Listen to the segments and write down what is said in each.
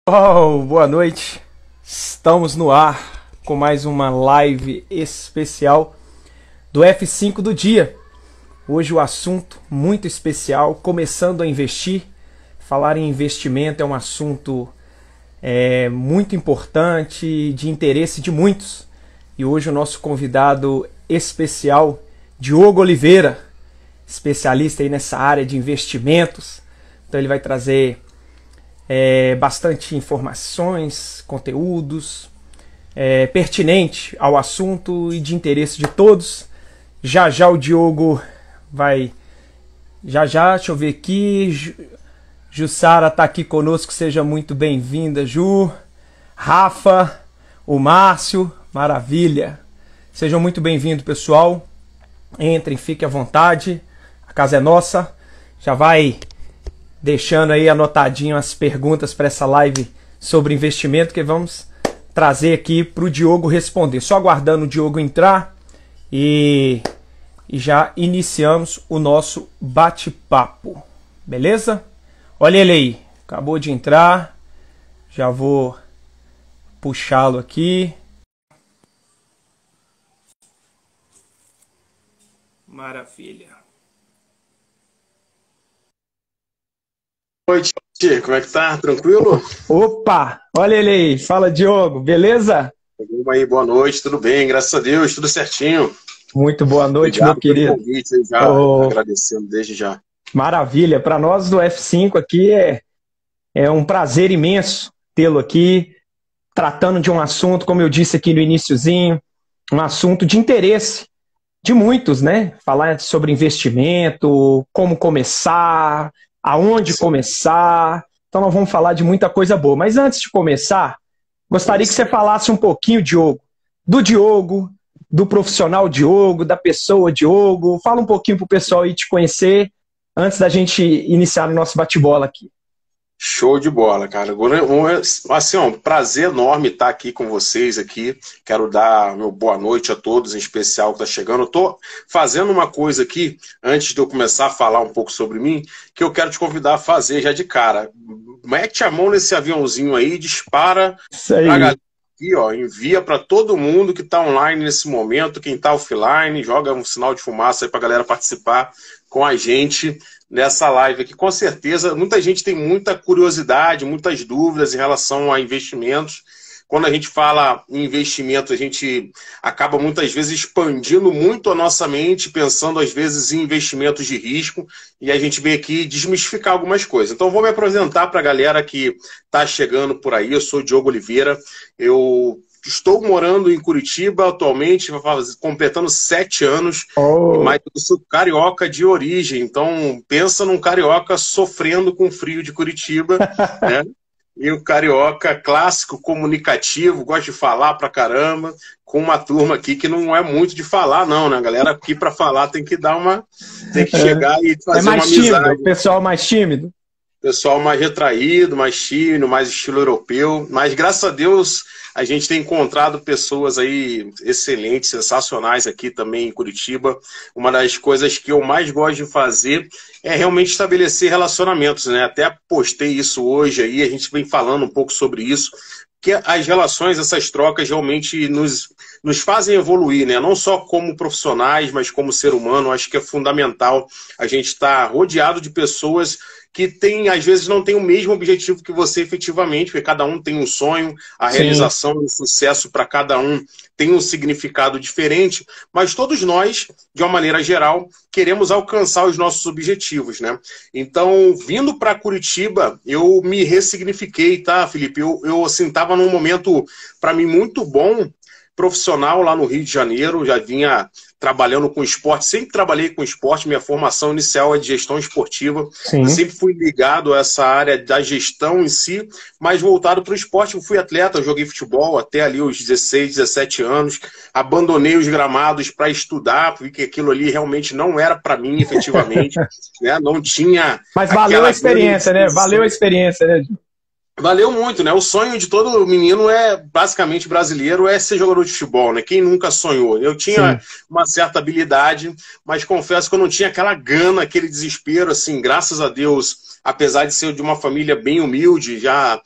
Oh, boa noite. Estamos no ar com mais uma live especial do F5 do dia. Hoje o assunto muito especial, começando a investir. Falar em investimento é um assunto muito importante, de interesse de muitos. E hoje o nosso convidado especial, Diogo Oliveira, especialista aí nessa área de investimentos. Então ele vai trazer bastante informações, conteúdos pertinente ao assunto e de interesse de todos. Já já o Diogo vai... deixa eu ver aqui. Jussara está aqui conosco, seja muito bem-vinda, Ju. Rafa, o Márcio, maravilha. Sejam muito bem-vindos, pessoal. Entrem, fiquem à vontade. A casa é nossa. Já vai deixando aí anotadinho as perguntas para essa live sobre investimento que vamos trazer aqui para o Diogo responder. Só aguardando o Diogo entrar e já iniciamos o nosso bate-papo. Beleza? Olha ele aí. Acabou de entrar. Já vou puxá-lo aqui. Maravilha. Boa noite, como é que tá? Tranquilo? Opa, olha ele aí. Fala, Diogo, beleza? Vamos aí, boa noite, tudo bem, graças a Deus, tudo certinho. Muito boa noite, obrigado meu querido. pelo convite aí já, agradecendo desde já. Maravilha, para nós do F5 aqui é um prazer imenso tê-lo aqui, tratando de um assunto, como eu disse aqui no iniciozinho, um assunto de interesse de muitos, né? Falar sobre investimento, como começar, aonde começar. Então nós vamos falar de muita coisa boa. Mas antes de começar, gostaria que você falasse um pouquinho, Diogo, do profissional Diogo, da pessoa Diogo. Fala um pouquinho para o pessoal aí te conhecer antes da gente iniciar o nosso bate-bola aqui. Show de bola, cara. Assim, um prazer enorme estar aqui com vocês aqui. Quero dar meu boa noite a todos, em especial que está chegando. Eu estou fazendo uma coisa aqui, antes de eu começar a falar um pouco sobre mim, que eu quero te convidar a fazer já de cara. Mete a mão nesse aviãozinho aí, dispara pra galera aqui, ó, envia para todo mundo que está online nesse momento, quem está offline, joga um sinal de fumaça aí para a galera participar com a gente nessa live aqui. Com certeza, muita gente tem muita curiosidade, muitas dúvidas em relação a investimentos. Quando a gente fala em investimento, a gente acaba muitas vezes expandindo muito a nossa mente, pensando às vezes em investimentos de risco, e a gente vem aqui desmistificar algumas coisas. Então vou me apresentar para a galera que está chegando por aí. Eu sou o Diogo Oliveira, eu estou morando em Curitiba atualmente, completando 7 anos, mas eu sou carioca de origem, então pensa num carioca sofrendo com o frio de Curitiba, né? E o carioca clássico, comunicativo, gosta de falar pra caramba, com uma turma aqui que não é muito de falar, não, né? A galera aqui para falar tem que dar uma. Tem que chegar e fazer uma amizade. Tímido, o pessoal mais tímido. Pessoal mais retraído, mais tímido, mais estilo europeu. Mas graças a Deus a gente tem encontrado pessoas aí excelentes, sensacionais aqui também em Curitiba. Uma das coisas que eu mais gosto de fazer é realmente estabelecer relacionamentos, né? Até postei isso hoje aí, a gente vem falando um pouco sobre isso, que as relações, essas trocas realmente nos fazem evoluir, né? Não só como profissionais, mas como ser humano. Acho que é fundamental a gente estar rodeado de pessoas que às vezes não tem o mesmo objetivo que você efetivamente, porque cada um tem um sonho, a realização e o sucesso para cada um tem um significado diferente, mas todos nós, de uma maneira geral, queremos alcançar os nossos objetivos, né? Então, vindo para Curitiba, eu me ressignifiquei, tá, Felipe? Eu assim, estava num momento, para mim, muito bom, profissional lá no Rio de Janeiro, já vinha trabalhando com esporte, sempre trabalhei com esporte, minha formação inicial é de gestão esportiva, eu sempre fui ligado a essa área da gestão em si, mas voltado para o esporte. Eu fui atleta, eu joguei futebol até ali os 16, 17 anos, abandonei os gramados para estudar, porque aquilo ali realmente não era para mim, efetivamente, né? Não tinha... Mas valeu a experiência, né? Valeu a experiência, né? Valeu muito, né? O sonho de todo menino basicamente brasileiro, é ser jogador de futebol, né? Quem nunca sonhou? Eu tinha uma certa habilidade, mas confesso que eu não tinha aquela gana, aquele desespero, assim, graças a Deus, apesar de ser de uma família bem humilde, já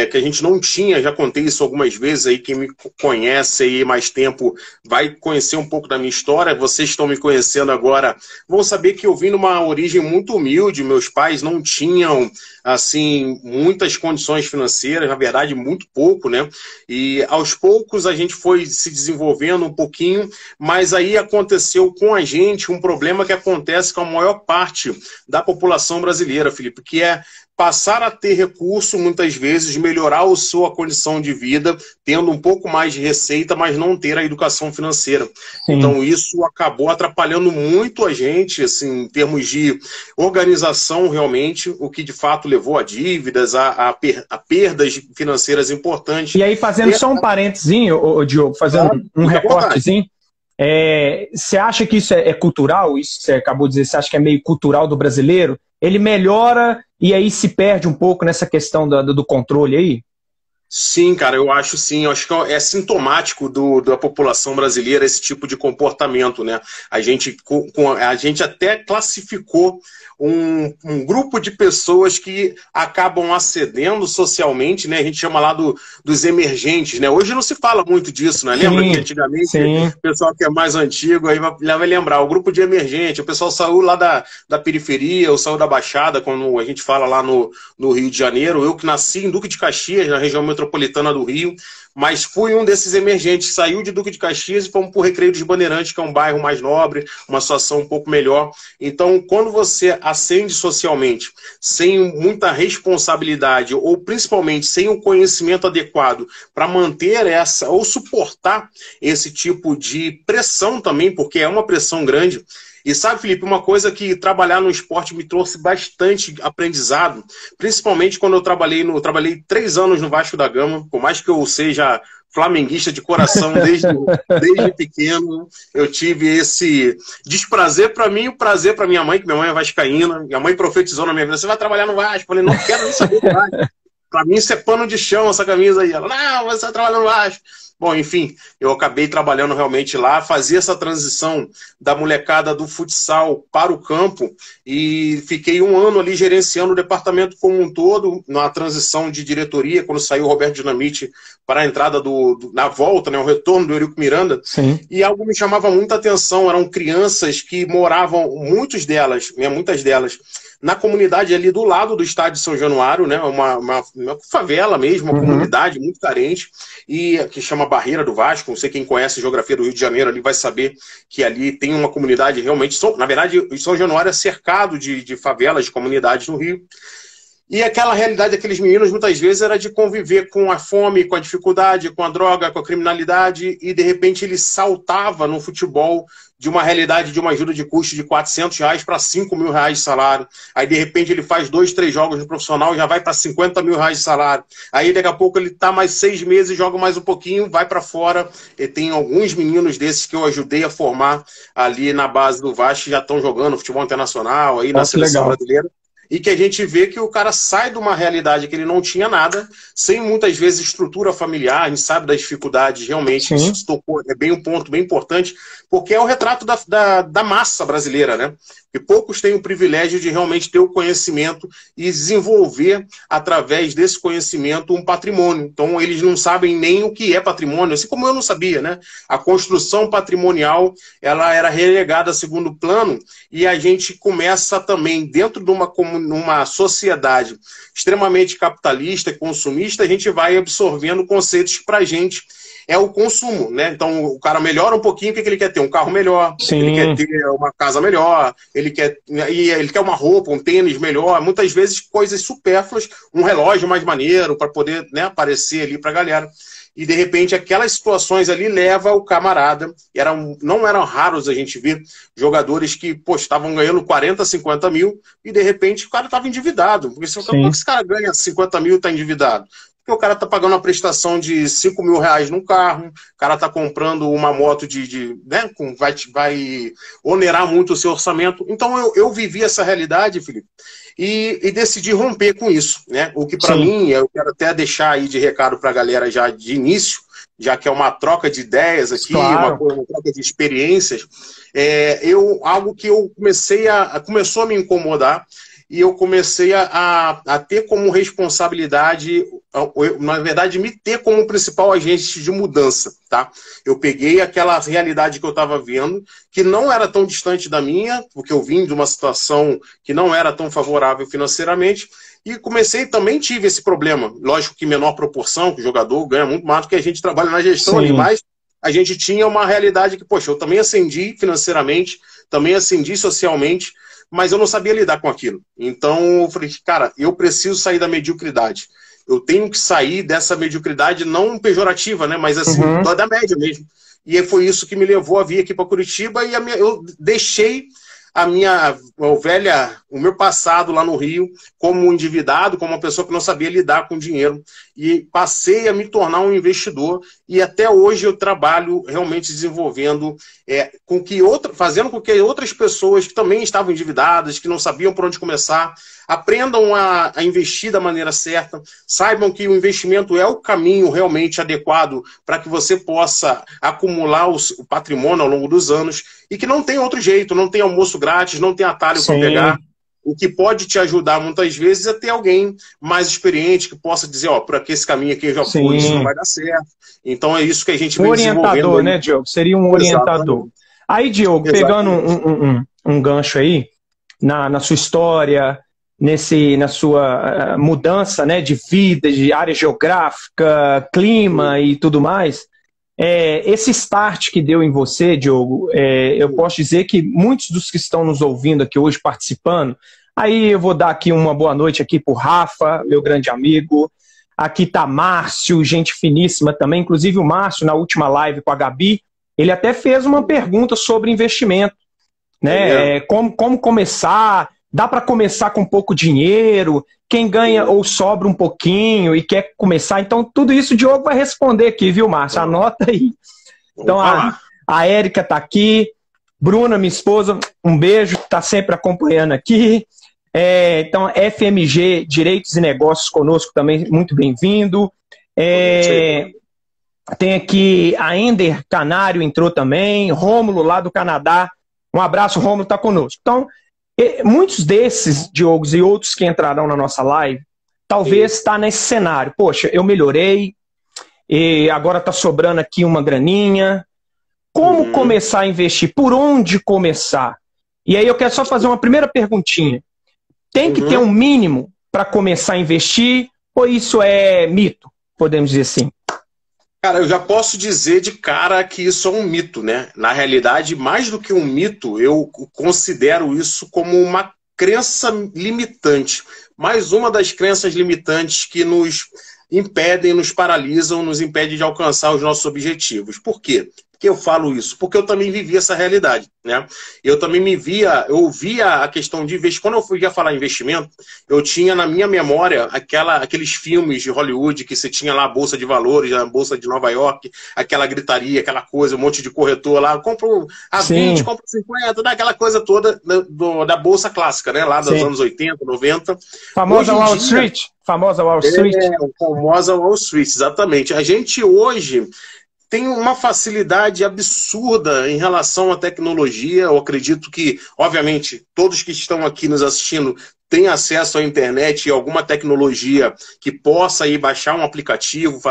que a gente não tinha, já contei isso algumas vezes aí, quem me conhece aí mais tempo vai conhecer um pouco da minha história, vocês estão me conhecendo agora, vão saber que eu vim numa origem muito humilde, meus pais não tinham, assim, muitas condições financeiras, na verdade, muito pouco, né? E aos poucos a gente foi se desenvolvendo um pouquinho, mas aí aconteceu com a gente um problema que acontece com a maior parte da população brasileira, Felipe, que é passar a ter recurso, muitas vezes, melhorar a sua condição de vida, tendo um pouco mais de receita, mas não ter a educação financeira. Sim. Então, isso acabou atrapalhando muito a gente, assim, em termos de organização, realmente, o que, de fato, levou a dívidas, a perdas financeiras importantes. E aí, fazendo só um parentezinho, Diogo, fazendo um recortezinho, você acha que isso é cultural? Isso que você acabou de dizer, você acha que é meio cultural do brasileiro? Ele melhora e aí se perde um pouco nessa questão do controle aí? Sim, cara, eu acho sim. Eu acho que é sintomático da população brasileira esse tipo de comportamento, né? A gente até classificou um grupo de pessoas que acabam acedendo socialmente, né? A gente chama lá dos emergentes, né? Hoje não se fala muito disso, né? Lembra que antigamente o pessoal que é mais antigo aí vai lembrar, o grupo de emergente, o pessoal saiu lá da periferia, ou saiu da Baixada, como a gente fala lá no Rio de Janeiro. Eu que nasci em Duque de Caxias, na região metropolitana do Rio, mas fui um desses emergentes, saiu de Duque de Caxias e fomos para o Recreio dos Bandeirantes, que é um bairro mais nobre, uma situação um pouco melhor. Então, quando você ascende socialmente, sem muita responsabilidade, ou principalmente sem o conhecimento adequado para manter essa, ou suportar esse tipo de pressão também, porque é uma pressão grande. E sabe, Felipe, uma coisa que trabalhar no esporte me trouxe bastante aprendizado, principalmente quando eu trabalhei 3 anos no Vasco da Gama, por mais que eu seja flamenguista de coração desde pequeno, eu tive esse desprazer para mim e o prazer para minha mãe, que minha mãe é vascaína, minha mãe profetizou na minha vida, você vai trabalhar no Vasco? Eu falei, não quero nem saber do Vasco. Para mim isso é pano de chão, essa camisa aí. Ela, não, você vai trabalhar no Vasco. Bom, enfim, eu acabei trabalhando realmente lá, fazia essa transição da molecada do futsal para o campo e fiquei 1 ano ali gerenciando o departamento como um todo, na transição de diretoria, quando saiu o Roberto Dinamite para a entrada na volta, né, o retorno do Eurico Miranda. Sim. E algo me chamava muita atenção, eram crianças que moravam, muitas delas, na comunidade ali do lado do estádio São Januário, né, uma favela mesmo, uma comunidade muito carente, e que chama Barreira do Vasco. Não sei quem conhece a geografia do Rio de Janeiro ali vai saber que ali tem uma comunidade realmente, na verdade, o São Januário é cercado de favelas, de comunidades no Rio. E aquela realidade daqueles meninos, muitas vezes, era de conviver com a fome, com a dificuldade, com a droga, com a criminalidade, e de repente ele saltava no futebol de uma realidade de uma ajuda de custo de R$400 para R$5.000 de salário. Aí, de repente, ele faz 2, 3 jogos no profissional, já vai para R$50.000 de salário. Aí, daqui a pouco, ele está mais 6 meses, joga mais um pouquinho, vai para fora. E tem alguns meninos desses que eu ajudei a formar ali na base do Vasco, que já estão jogando futebol internacional, aí na seleção brasileira. E que a gente vê que o cara sai de uma realidade que ele não tinha nada, sem muitas vezes estrutura familiar, a gente sabe das dificuldades, realmente, isso tocou, é bem um ponto bem importante, porque é o retrato da massa brasileira, né? E poucos têm o privilégio de realmente ter o conhecimento e desenvolver, através desse conhecimento, um patrimônio. Então, eles não sabem nem o que é patrimônio, assim como eu não sabia, né? A construção patrimonial, ela era relegada a segundo plano, e a gente começa também, dentro de uma sociedade extremamente capitalista e consumista, a gente vai absorvendo conceitos que, para a gente, é o consumo, né? Então o cara melhora um pouquinho, o que ele quer ter? Um carro melhor, ele quer ter uma casa melhor, ele quer uma roupa, um tênis melhor, muitas vezes coisas supérfluas, um relógio mais maneiro para poder, né, aparecer ali para a galera. E de repente aquelas situações ali leva o camarada, não eram raros a gente ver jogadores que estavam ganhando 40, 50 mil e de repente o cara estava endividado. Porque como esse cara ganha 50 mil e está endividado? Porque o cara tá pagando uma prestação de R$5.000 num carro, o cara tá comprando uma moto né, vai onerar muito o seu orçamento. Então eu vivi essa realidade, Felipe, e decidi romper com isso, né? O que para mim, eu quero até deixar aí de recado para a galera já de início, já que é uma troca de ideias aqui, uma troca de experiências, algo que eu começou a me incomodar. e eu comecei a ter como responsabilidade, na verdade, me ter como principal agente de mudança, tá? Eu peguei aquela realidade que eu estava vendo, que não era tão distante da minha, porque eu vim de uma situação que não era tão favorável financeiramente, e comecei, também tive esse problema. Lógico que em menor proporção, que o jogador ganha muito mais do que a gente trabalha na gestão ali, mas a gente tinha uma realidade que, poxa, eu também ascendi financeiramente, também ascendi socialmente, mas eu não sabia lidar com aquilo. Então eu falei, cara, eu preciso sair da mediocridade. Eu tenho que sair dessa mediocridade não pejorativa, né, mas assim, da média mesmo. E foi isso que me levou a vir aqui para Curitiba e eu deixei o meu passado lá no Rio como um endividado, como uma pessoa que não sabia lidar com dinheiro, e passei a me tornar um investidor, e até hoje eu trabalho realmente desenvolvendo, fazendo com que outras pessoas que também estavam endividadas, que não sabiam por onde começar, aprendam a investir da maneira certa, saibam que o investimento é o caminho realmente adequado para que você possa acumular o patrimônio ao longo dos anos, e que não tem outro jeito, não tem almoço grátis, não tem atalho para pegar. O que pode te ajudar muitas vezes é ter alguém mais experiente que possa dizer, ó, por aqui esse caminho aqui eu já fui, isso não vai dar certo. Então é isso que a gente vem desenvolvendo. Orientador, né, Diogo? Seria um orientador. Aí, Diogo, pegando um gancho aí, na sua história, na sua mudança, né, de vida, de área geográfica, clima e tudo mais, esse start que deu em você, Diogo, eu posso dizer que muitos dos que estão nos ouvindo aqui hoje, participando, aí eu vou dar aqui uma boa noite aqui pro Rafa, meu grande amigo, aqui tá Márcio, gente finíssima também, inclusive o Márcio, na última live com a Gabi, ele até fez uma pergunta sobre investimento, né, como começar, dá para começar com pouco dinheiro, quem ganha ou sobra um pouquinho e quer começar. Então, tudo isso o Diogo vai responder aqui, viu, Márcio? Anota aí. Então, a Érica está aqui. Bruna, minha esposa, um beijo, está sempre acompanhando aqui. Então, FMG, Direitos e Negócios conosco também, muito bem-vindo. Tem aqui a Ender Canário, entrou também. Rômulo, lá do Canadá. Um abraço, Rômulo, está conosco. Então, muitos desses, Diogos, e outros que entrarão na nossa live, talvez está nesse cenário. Poxa, eu melhorei, e agora está sobrando aqui uma graninha. Como começar a investir? Por onde começar? E aí eu quero só fazer uma primeira perguntinha. Tem que ter um mínimo para começar a investir? Ou isso é mito, podemos dizer assim? Cara, eu já posso dizer de cara que isso é um mito, né? Na realidade, mais do que um mito, eu considero isso como uma crença limitante. Mais uma das crenças limitantes que nos impedem, nos paralisam, nos impedem de alcançar os nossos objetivos. Por quê? Que eu falo isso? Porque eu também vivi essa realidade, né? Eu também eu via a questão de investir. Quando eu ia falar investimento, eu tinha na minha memória aqueles filmes de Hollywood que você tinha lá a Bolsa de Valores, a Bolsa de Nova York, aquela gritaria, aquela coisa, um monte de corretor lá, compra a 20, compra 50, aquela coisa toda da Bolsa clássica, né? Lá dos anos 80, 90. Famosa Wall Street. Famosa Wall Street. Famosa Wall Street, exatamente. A gente hoje tem uma facilidade absurda em relação à tecnologia. Eu acredito que, obviamente, todos que estão aqui nos assistindo têm acesso à internet e alguma tecnologia que possa ir baixar um aplicativo,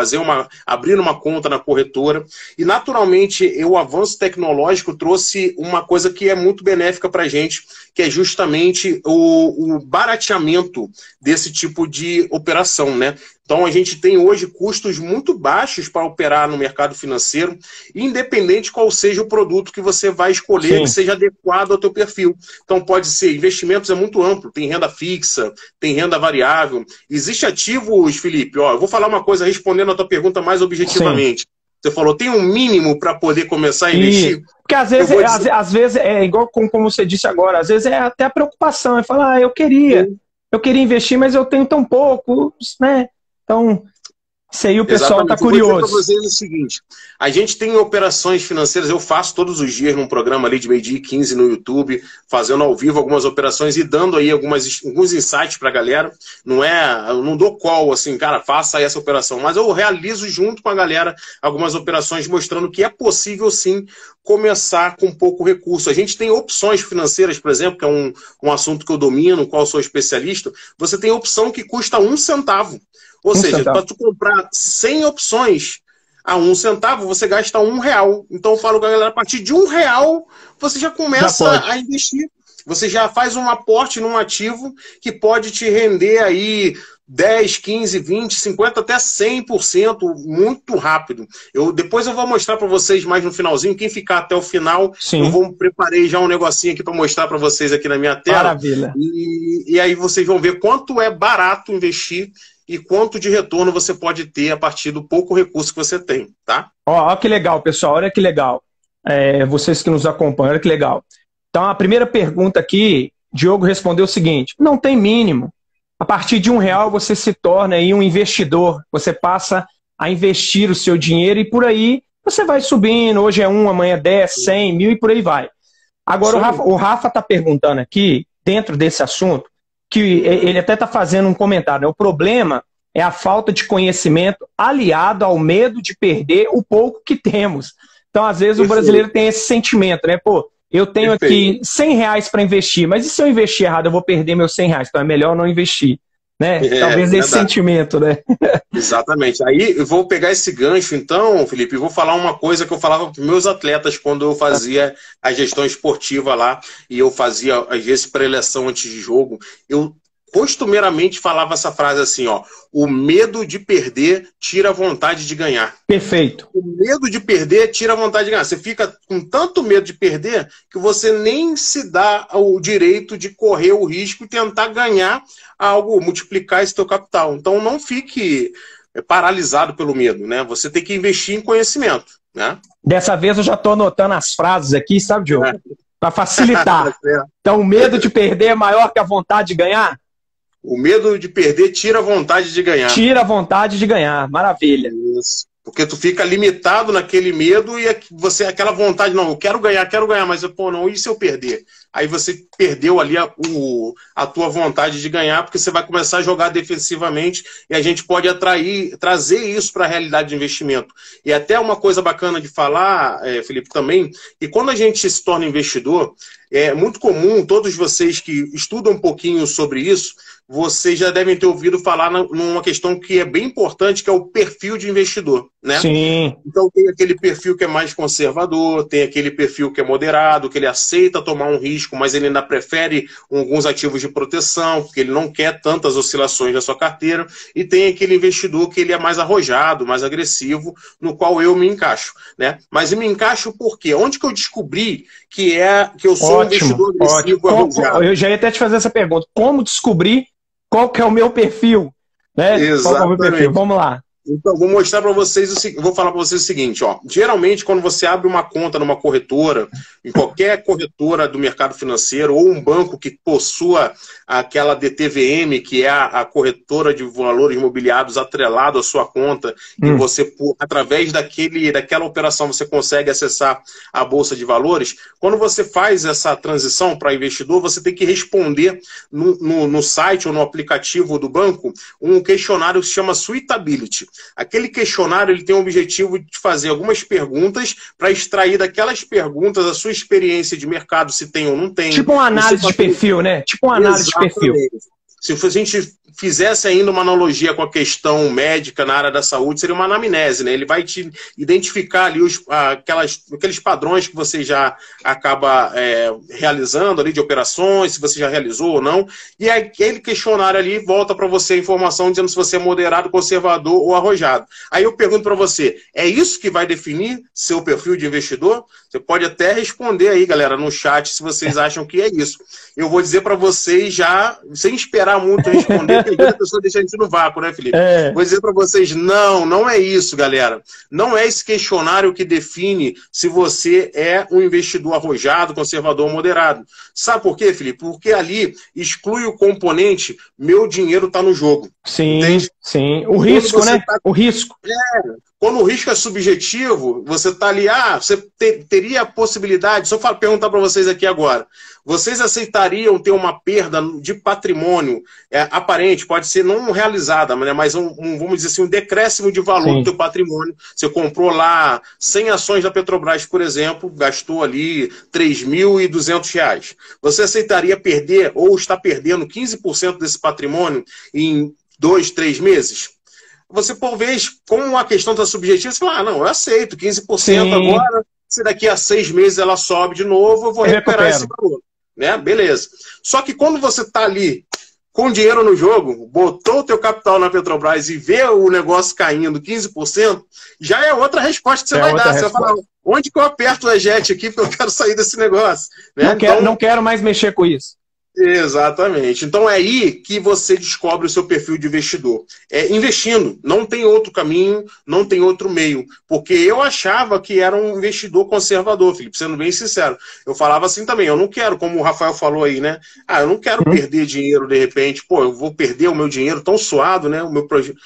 abrir uma conta na corretora. E, naturalmente, o avanço tecnológico trouxe uma coisa que é muito benéfica para a gente, que é justamente o barateamento desse tipo de operação, né? Então, a gente tem hoje custos muito baixos para operar no mercado financeiro, independente qual seja o produto que você vai escolher, que seja adequado ao teu perfil. Então, pode ser, investimentos é muito amplo, tem renda fixa, tem renda variável. Existem ativos, Felipe, eu vou falar uma coisa respondendo a tua pergunta mais objetivamente. Você falou, tem um mínimo para poder começar a investir? Porque às vezes é igual como você disse agora, às vezes é até a preocupação, é falar, eu queria investir, mas eu tenho tão pouco, né? Então, Isso aí o pessoal está curioso. Eu vou dizer para curioso. vocês o seguinte, a gente tem operações financeiras, eu faço todos os dias num programa ali de 12h15 no YouTube, fazendo ao vivo algumas operações e dando aí alguns insights para a galera. Eu não dou call assim, cara, faça essa operação, mas eu realizo junto com a galera algumas operações mostrando que é possível sim começar com pouco recurso. A gente tem opções financeiras, por exemplo, que é um assunto que eu domino, qual sou especialista, você tem opção que custa 1 centavo. Ou seja, para tu comprar 100 opções a 1 centavo, você gasta R$1. Então eu falo com a galera, a partir de R$1, você já começa a investir. Você já faz um aporte num ativo que pode te render aí 10, 15, 20, 50, até 100% muito rápido. Depois eu vou mostrar para vocês mais no finalzinho. Quem ficar até o final, Sim. eu preparei já um negocinho aqui para mostrar para vocês aqui na minha tela. Maravilha. E aí vocês vão ver quanto é barato investir e quanto de retorno você pode ter a partir do pouco recurso que você tem, tá? Ó, que legal, pessoal. Olha que legal. Vocês que nos acompanham, olha que legal. Então, a primeira pergunta aqui, Diogo respondeu o seguinte: não tem mínimo. A partir de R$1 você se torna aí um investidor. Você passa a investir o seu dinheiro e por aí você vai subindo. Hoje é 1, amanhã é 10, 100, 1000 e por aí vai. Agora, o Rafa está perguntando aqui, dentro desse assunto, que ele até está fazendo um comentário, né? O problema é a falta de conhecimento aliado ao medo de perder o pouco que temos. Então, às vezes, o brasileiro tem esse sentimento, né? Pô, eu tenho aqui R$100 para investir, mas e se eu investir errado, eu vou perder meus R$100? Então é melhor não investir. Né? Talvez esse sentimento, né? Exatamente. Aí eu vou pegar esse gancho, então, Felipe, e vou falar uma coisa que eu falava para os meus atletas quando eu fazia a gestão esportiva lá, e eu fazia, às vezes, pré-eleção antes de jogo. Eu costumeiramente falava essa frase assim, ó: o medo de perder tira a vontade de ganhar. Perfeito. O medo de perder tira a vontade de ganhar. Você fica com tanto medo de perder que você nem se dá o direito de correr o risco e tentar ganhar algo, multiplicar esse teu capital. Então não fique paralisado pelo medo, né? Você tem que investir em conhecimento, né? Dessa vez eu já estou anotando as frases aqui, sabe, Diogo? Para facilitar. Então o medo de perder é maior que a vontade de ganhar? O medo de perder tira a vontade de ganhar. Tira a vontade de ganhar. Maravilha. Isso. Porque tu fica limitado naquele medo e você aquela vontade, não, eu quero ganhar, mas pô, não, e se eu perder? Aí você perdeu ali a tua vontade de ganhar, porque você vai começar a jogar defensivamente e a gente pode trazer isso para a realidade de investimento. E até uma coisa bacana de falar, Felipe, também, que quando a gente se torna investidor, é muito comum, todos vocês que estudam um pouquinho sobre isso, vocês já devem ter ouvido falar numa questão que é bem importante, que é o perfil de investidor, né? Sim. Então tem aquele perfil que é mais conservador, tem aquele perfil que é moderado, que ele aceita tomar um risco, mas ele ainda prefere alguns ativos de proteção, porque ele não quer tantas oscilações na sua carteira, e tem aquele investidor que ele é mais arrojado, mais agressivo, no qual eu me encaixo, né? Mas eu me encaixo por quê? Onde que eu descobri que eu sou um investidor agressivo e arrojado? Eu já ia até te fazer essa pergunta. Como descobrir qual que é o meu perfil? Né? Exatamente. Qual que é o meu perfil? Vamos lá. Então, vou mostrar para vocês vou falar para vocês o seguinte, ó. Geralmente, quando você abre uma conta numa corretora, em qualquer corretora do mercado financeiro, ou um banco que possua aquela DTVM, que é a corretora de valores imobiliários atrelado à sua conta, e você, através daquela operação, você consegue acessar a Bolsa de Valores. Quando você faz essa transição para investidor, você tem que responder no site ou no aplicativo do banco um questionário que se chama Suitability. Aquele questionário ele tem o objetivo de fazer algumas perguntas para extrair daquelas perguntas a sua experiência de mercado, se tem ou não tem. Tipo uma análise de perfil, né? Tipo uma análise de perfil. Se a gente fizesse ainda uma analogia com a questão médica na área da saúde, seria uma anamnese, né? Ele vai te identificar ali aqueles padrões que você já acaba realizando ali de operações, se você já realizou ou não, e aquele questionário ali volta para você a informação dizendo se você é moderado, conservador ou arrojado. Aí eu pergunto para você, é isso que vai definir seu perfil de investidor? Você pode até responder aí, galera, no chat, se vocês acham que é isso. Eu vou dizer para vocês já, sem esperar demorar muito a responder, porque a pessoa deixa a gente no vácuo, né, Felipe? Vou dizer para vocês, não é isso, galera. Não é esse questionário que define se você é um investidor arrojado, conservador ou moderado. Sabe por quê, Felipe? Porque ali exclui o componente meu dinheiro está no jogo. Sim, entende? sim. O risco, né? O risco. Quando o risco é subjetivo, você está ali, você teria a possibilidade, se eu perguntar para vocês aqui agora, vocês aceitariam ter uma perda de patrimônio aparente, pode ser não realizada, mas vamos dizer assim, um decréscimo de valor do teu patrimônio. Você comprou lá 100 ações da Petrobras, por exemplo, gastou ali R$ 3.200. Você aceitaria perder ou está perdendo 15% desse patrimônio em 2, 3 meses? Você, por vez, como a questão está subjetiva, você fala, não, eu aceito 15% agora, se daqui a 6 meses ela sobe de novo, eu vou recuperar esse valor. Né? Beleza. Só que quando você está ali com dinheiro no jogo, botou o teu capital na Petrobras e vê o negócio caindo 15%, já é outra resposta que você vai dar. Você vai falar, onde que eu aperto o eject aqui porque eu quero sair desse negócio? Né? Não quero mais mexer com isso. Exatamente. Então é aí que você descobre o seu perfil de investidor. Investindo. Não tem outro caminho, não tem outro meio. Porque eu achava que era um investidor conservador, Felipe, sendo bem sincero. Eu falava assim também, eu não quero, como o Rafael falou aí, né? Eu não quero perder dinheiro de repente. Pô, eu vou perder o meu dinheiro tão suado, né? O meu projeto.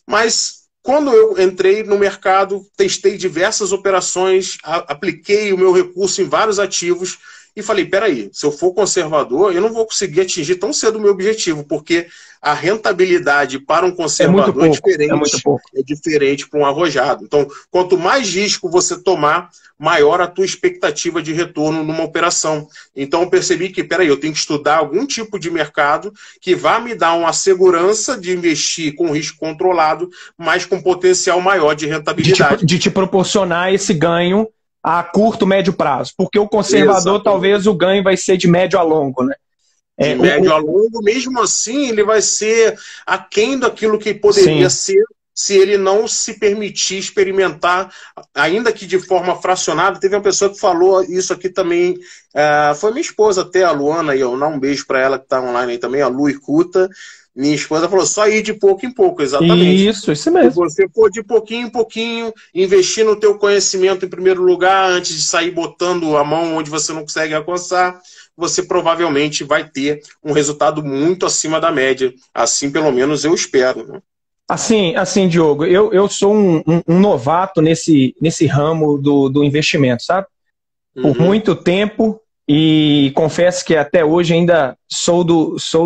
Mas quando eu entrei no mercado, testei diversas operações, apliquei o meu recurso em vários ativos, e falei, peraí, se eu for conservador, eu não vou conseguir atingir tão cedo o meu objetivo, porque a rentabilidade para um conservador é diferente para um arrojado. Então, quanto mais risco você tomar, maior a tua expectativa de retorno numa operação. Então, eu percebi que, peraí, eu tenho que estudar algum tipo de mercado que vá me dar uma segurança de investir com risco controlado, mas com potencial maior de rentabilidade. De te proporcionar esse ganho a curto, médio prazo. Porque o conservador, talvez o ganho vai ser de médio a longo, né? De médio a longo, mesmo assim, ele vai ser aquém daquilo que poderia ser se ele não se permitir experimentar, ainda que de forma fracionada. Teve uma pessoa que falou isso aqui também, foi minha esposa até, a Luana, e eu dar um beijo para ela que está online aí também, a Lu Icuta. Minha esposa falou, só ir de pouco em pouco, exatamente. Isso mesmo. Se você for de pouquinho em pouquinho, investir no teu conhecimento em primeiro lugar, antes de sair botando a mão onde você não consegue alcançar, você provavelmente vai ter um resultado muito acima da média. Assim, pelo menos, eu espero. Né? Assim, Diogo, eu sou um novato nesse ramo do investimento, sabe? Por muito tempo, e confesso que até hoje ainda sou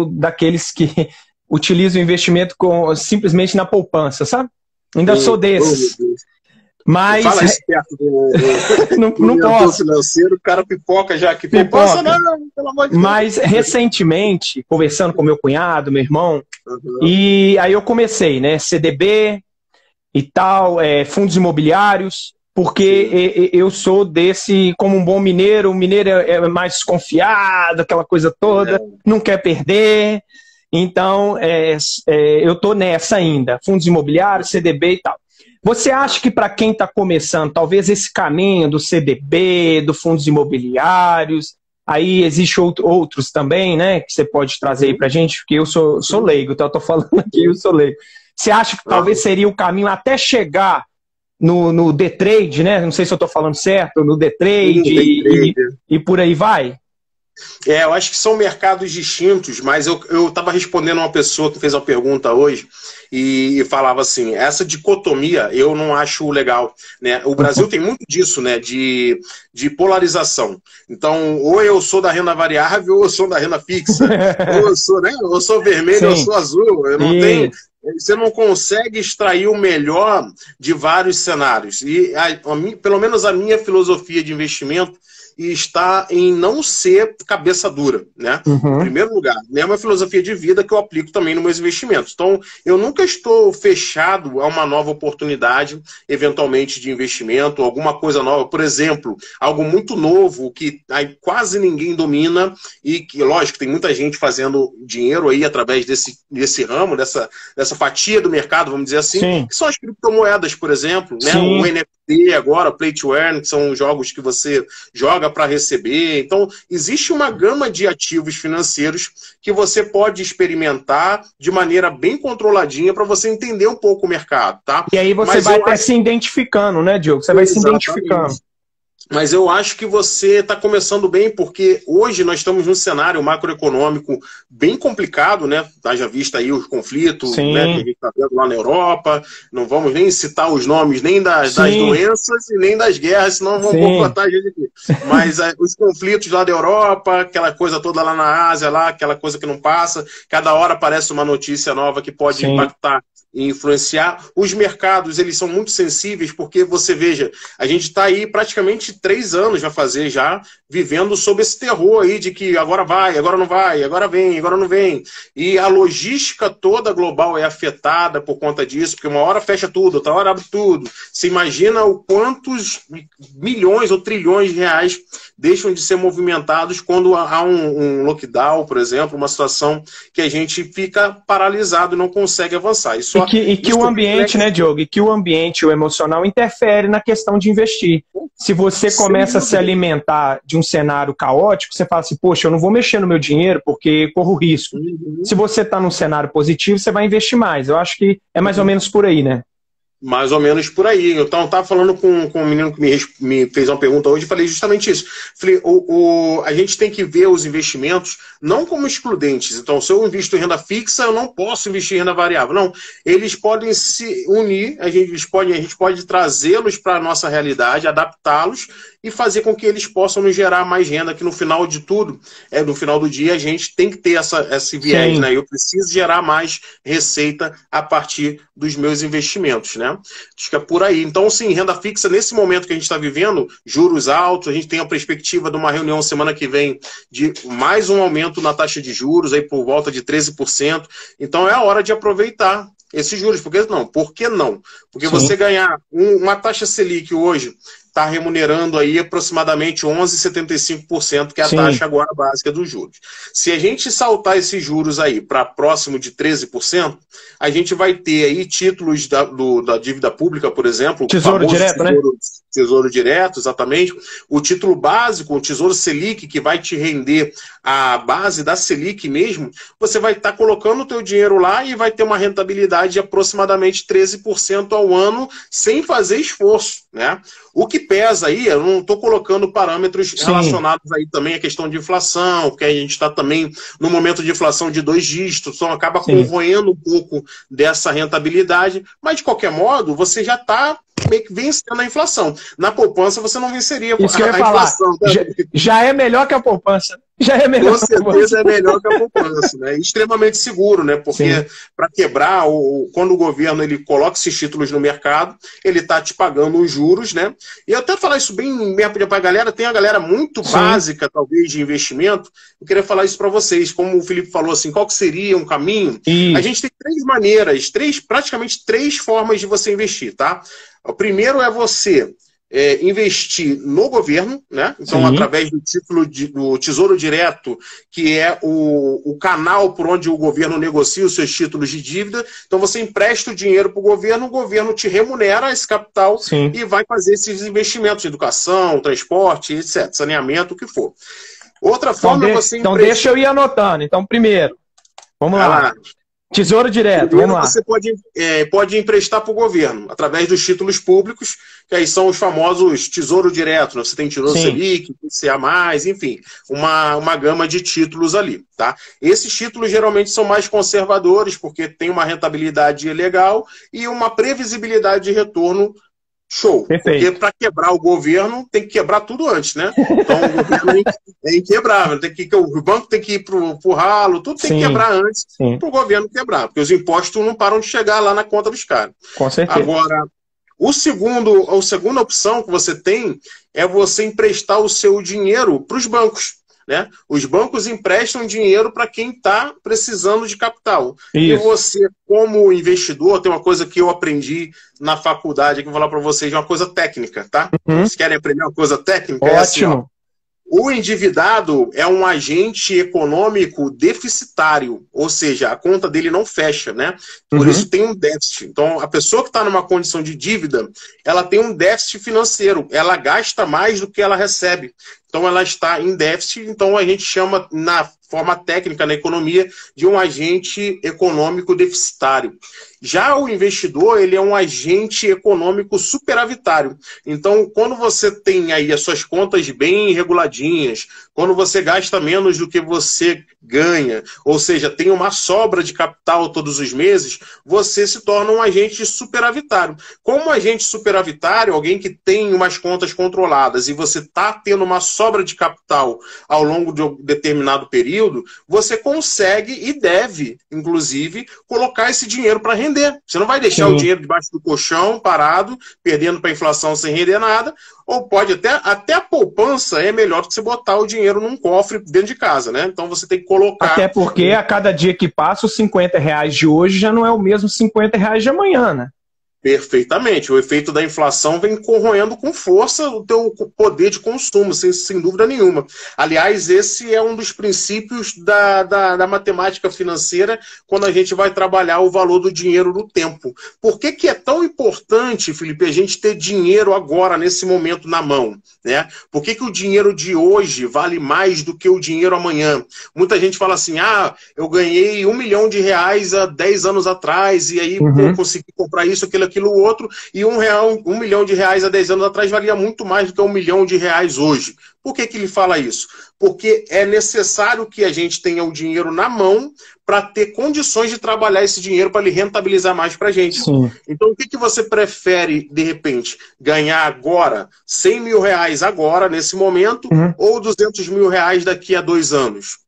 daqueles que utilizam o investimento simplesmente na poupança, sabe? Ainda sou desses. Mas fala isso perto não posso. Financeiro, o cara pipoca já que poupança não, pelo amor de Deus. Mas recentemente, conversando com meu cunhado, meu irmão, e aí eu comecei, né? CDB e tal, fundos imobiliários, porque eu sou desse, como um bom mineiro, o mineiro é mais desconfiado, aquela coisa toda, não quer perder. Então, eu estou nessa ainda, fundos imobiliários, CDB e tal. Você acha que para quem está começando, talvez esse caminho do CDB, do fundos imobiliários, aí existe outros também, né, que você pode trazer aí para a gente, porque eu sou leigo, então eu estou falando aqui, eu sou leigo. Você acha que talvez seria o caminho até chegar no day trade, né? Não sei se eu estou falando certo, no day trade e por aí vai? Eu acho que são mercados distintos, mas eu estava respondendo a uma pessoa que fez uma pergunta hoje e falava assim, essa dicotomia eu não acho legal, né? O Brasil tem muito disso, né? De polarização. Então, ou eu sou da renda variável ou eu sou da renda fixa. Ou eu sou, né? Ou eu sou vermelho ou eu sou azul. Eu não tenho... Você não consegue extrair o melhor de vários cenários. E pelo menos a minha filosofia de investimento está em não ser cabeça dura, né? Em primeiro lugar, é uma filosofia de vida que eu aplico também nos meus investimentos. Então, eu nunca estou fechado a uma nova oportunidade, eventualmente, de investimento, alguma coisa nova. Por exemplo, algo muito novo que quase ninguém domina e que, lógico, tem muita gente fazendo dinheiro aí através desse ramo, dessa fatia do mercado, vamos dizer assim, que são as criptomoedas, por exemplo, né? O NFT. NFT agora, Play to Earn, que são jogos que você joga para receber. Então, existe uma gama de ativos financeiros que você pode experimentar de maneira bem controladinha para você entender um pouco o mercado, tá? E aí você vai até se identificando, né, Diogo? Você vai se identificando. Mas eu acho que você está começando bem, porque hoje nós estamos num cenário macroeconômico bem complicado, né? Haja vista aí os conflitos, né, que a gente está vendo lá na Europa. Não vamos nem citar os nomes nem das doenças e nem das guerras, senão vamos boicotar a gente aqui. Mas os conflitos lá da Europa, aquela coisa toda lá na Ásia, lá, aquela coisa que não passa, cada hora aparece uma notícia nova que pode impactar e influenciar. Os mercados, eles são muito sensíveis, porque você veja, a gente está aí praticamente 3 anos já fazer já, vivendo sob esse terror aí de que agora vai, agora não vai, agora vem, agora não vem. E a logística toda global é afetada por conta disso, porque uma hora fecha tudo, outra hora abre tudo. Você imagina o quantos milhões ou trilhões de reais deixam de ser movimentados quando há um lockdown, por exemplo, uma situação que a gente fica paralisado e não consegue avançar. E que o ambiente, né, Diogo? E que o ambiente, o emocional, interfere na questão de investir. Se você começa a se alimentar de um cenário caótico, você fala assim, poxa, eu não vou mexer no meu dinheiro porque corro risco. Se você está num cenário positivo, você vai investir mais. Eu acho que é mais ou menos por aí, né? Mais ou menos por aí. Eu estava falando com um menino que me fez uma pergunta hoje e falei justamente isso. Falei, a gente tem que ver os investimentos não como excludentes. Então, se eu invisto em renda fixa, eu não posso investir em renda variável. Não, eles podem se unir, a gente pode trazê-los para a nossa realidade, adaptá-los e fazer com que eles possam nos gerar mais renda, que no final de tudo, no final do dia, a gente tem que ter esse viés, né? Eu preciso gerar mais receita a partir dos meus investimentos, né? Acho que é por aí. Então, sim, renda fixa, nesse momento que a gente está vivendo, juros altos, a gente tem a perspectiva de uma reunião semana que vem de mais um aumento na taxa de juros, aí por volta de 13%. Então, é a hora de aproveitar esses juros. Por que não? Porque você ganhar uma taxa Selic hoje está remunerando aí aproximadamente 11,75%, que é a taxa agora básica dos juros. Se a gente saltar esses juros aí para próximo de 13%, a gente vai ter aí títulos da dívida pública, por exemplo, Tesouro Direto, né? Tesouro Direto, exatamente. O título básico, o Tesouro Selic, que vai te render a base da Selic mesmo, você vai estar colocando o teu dinheiro lá e vai ter uma rentabilidade de aproximadamente 13% ao ano, sem fazer esforço, né? O que pesa aí, eu não estou colocando parâmetros relacionados aí também à questão de inflação, porque a gente está também no momento de inflação de 2 dígitos, então acaba corroendo um pouco dessa rentabilidade, mas de qualquer modo, você já está meio que vencendo a inflação. Na poupança você não venceria a inflação. Já é melhor que a poupança. Já é melhor. Com certeza é melhor que a poupança, né? Extremamente seguro, né? Porque para quebrar, quando o governo ele coloca esses títulos no mercado, ele está te pagando os juros, né? E eu até falar isso bem mesmo para a galera, tem a galera muito básica, talvez, de investimento. Eu queria falar isso para vocês, como o Felipe falou assim, qual que seria um caminho? A gente tem 3 maneiras, praticamente 3 formas de você investir, tá? O primeiro é você investir no governo, né? Então, através do título do Tesouro Direto, que é o canal por onde o governo negocia os seus títulos de dívida. Então, você empresta o dinheiro para o governo te remunera esse capital e vai fazer esses investimentos em educação, transporte, etc., saneamento, o que for. Outra forma é você emprestar... Então, deixa eu ir anotando. Então, primeiro, vamos lá. Tesouro Direto, vamos lá. Você pode emprestar para o governo, através dos títulos públicos, que aí são os famosos Tesouro Direto, né? Você tem Tesouro Selic, PCA+, enfim, uma gama de títulos ali, tá? Esses títulos geralmente são mais conservadores, porque tem uma rentabilidade legal e uma previsibilidade de retorno show. Porque para quebrar o governo, tem que quebrar tudo antes, né? Então o governo é inquebrável. O banco tem que ir pro ralo, tudo tem que quebrar antes para o governo quebrar. Porque os impostos não param de chegar lá na conta dos caras. Com certeza. Agora, a segunda opção que você tem é você emprestar o seu dinheiro para os bancos. Né? Os bancos emprestam dinheiro para quem está precisando de capital. E você, como investidor, tem uma coisa que eu aprendi na faculdade, que eu vou falar para vocês, é uma coisa técnica, tá? Vocês querem aprender uma coisa técnica? Ótimo. É assim, ó, O endividado é um agente econômico deficitário, ou seja, a conta dele não fecha, né? Por isso tem um déficit. Então, a pessoa que está numa condição de dívida, ela tem um déficit financeiro, ela gasta mais do que ela recebe. Então, ela está em déficit, então a gente chama, na forma técnica, na economia, de um agente econômico deficitário. Já o investidor, ele é um agente econômico superavitário. Então, quando você tem aí as suas contas bem reguladinhas, quando você gasta menos do que você ganha, ou seja, tem uma sobra de capital todos os meses, você se torna um agente superavitário. Como agente superavitário, alguém que tem umas contas controladas e você está tendo uma sobra de capital ao longo de um determinado período, você consegue e deve, inclusive, colocar esse dinheiro para render. Você não vai deixar o dinheiro debaixo do colchão, parado, perdendo para a inflação sem render nada, ou pode até a poupança é melhor do que você botar o dinheiro num cofre dentro de casa, né? Então você tem que colocar... Até porque a cada dia que passa, os R$50 de hoje já não é o mesmo R$50 de amanhã, né? Perfeitamente. O efeito da inflação vem corroendo com força o teu poder de consumo, sem dúvida nenhuma. Aliás, esse é um dos princípios da matemática financeira quando a gente vai trabalhar o valor do dinheiro no tempo. Por que que é tão importante, Felipe, a gente ter dinheiro agora, nesse momento, na mão, né? Por que que o dinheiro de hoje vale mais do que o dinheiro amanhã? Muita gente fala assim, eu ganhei R$1 milhão há 10 anos atrás, e aí consegui comprar isso, aquilo outro, e R$1 milhão há 10 anos atrás valia muito mais do que R$1 milhão hoje. Por que que ele fala isso? Porque é necessário que a gente tenha o dinheiro na mão para ter condições de trabalhar esse dinheiro para ele rentabilizar mais para a gente. Sim. Então, o que que você prefere, de repente, ganhar agora R$100 mil agora, nesse momento, ou R$200 mil daqui a 2 anos?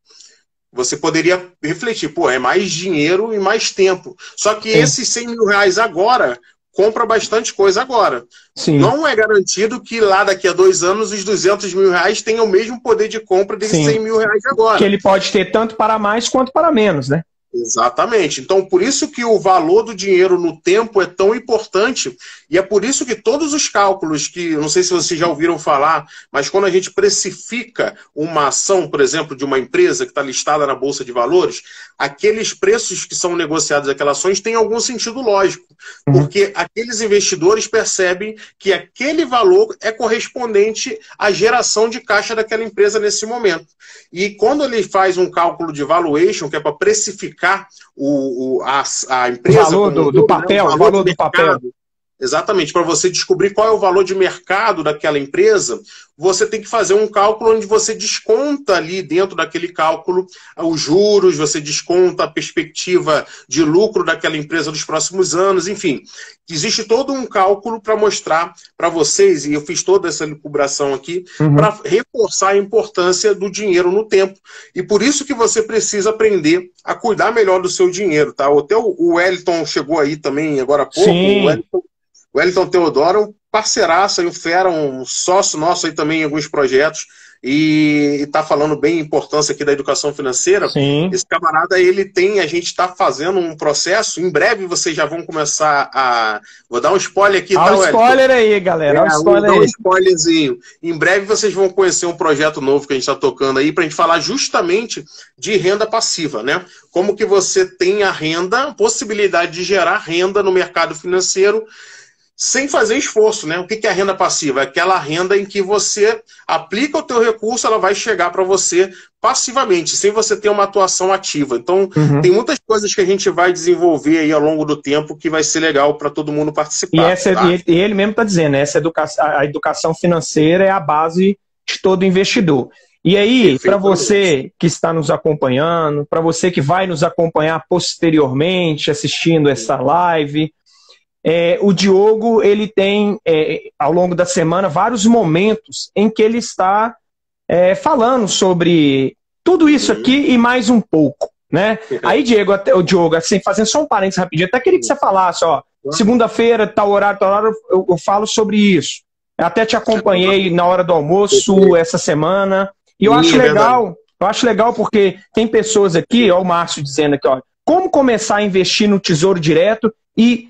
Você poderia refletir, é mais dinheiro e mais tempo. Só que esses R$100 mil agora compra bastante coisa agora. Sim. Não é garantido que lá daqui a 2 anos os R$200 mil tenham o mesmo poder de compra desses R$100 mil agora. Que ele pode ter tanto para mais quanto para menos, né? Exatamente. Então, por isso que o valor do dinheiro no tempo é tão importante, e é por isso que todos os cálculos que, não sei se vocês já ouviram falar, mas quando a gente precifica uma ação, por exemplo, de uma empresa que está listada na Bolsa de Valores, aqueles preços que são negociados aquelas ações têm algum sentido lógico, porque aqueles investidores percebem que aquele valor é correspondente à geração de caixa daquela empresa nesse momento. E quando ele faz um cálculo de valuation, que é para precificar a empresa... O valor do papel, o valor do papel. Exatamente, para você descobrir qual é o valor de mercado daquela empresa, você tem que fazer um cálculo onde você desconta ali dentro daquele cálculo os juros, você desconta a perspectiva de lucro daquela empresa nos próximos anos, enfim. Existe todo um cálculo para mostrar para vocês, e eu fiz toda essa lucubração aqui, para reforçar a importância do dinheiro no tempo. E por isso que você precisa aprender a cuidar melhor do seu dinheiro, tá? Até o Wellington chegou aí também agora há pouco. Sim. O Wellington Teodoro é um parceiraço, um fera, um sócio nosso aí também em alguns projetos, e está falando bem a importância aqui da educação financeira. Sim. Esse camarada, a gente está fazendo um processo, em breve vocês já vão começar a... Vou dar um spoiler aqui, tá, Wellington? Spoiler aí, galera. Vou dar um spoilerzinho. Em breve vocês vão conhecer um projeto novo que a gente está tocando aí, para a gente falar justamente de renda passiva, né? Como que você tem a renda, possibilidade de gerar renda no mercado financeiro, sem fazer esforço, né? O que é a renda passiva? É aquela renda em que você aplica o teu recurso, ela vai chegar para você passivamente, sem você ter uma atuação ativa. Então, tem muitas coisas que a gente vai desenvolver aí ao longo do tempo que vai ser legal para todo mundo participar. E ele mesmo está dizendo, a educação financeira é a base de todo investidor. E aí, para você que está nos acompanhando, para você que vai nos acompanhar posteriormente, assistindo essa live... o Diogo, ele tem, ao longo da semana, vários momentos em que ele está falando sobre tudo isso aqui e mais um pouco, né? Aí, Diogo, assim, fazendo só um parênteses rapidinho, até queria que você falasse, segunda-feira, tal horário, eu falo sobre isso. Eu até te acompanhei na hora do almoço essa semana, e eu acho legal porque tem pessoas aqui, o Márcio dizendo aqui, como começar a investir no Tesouro Direto e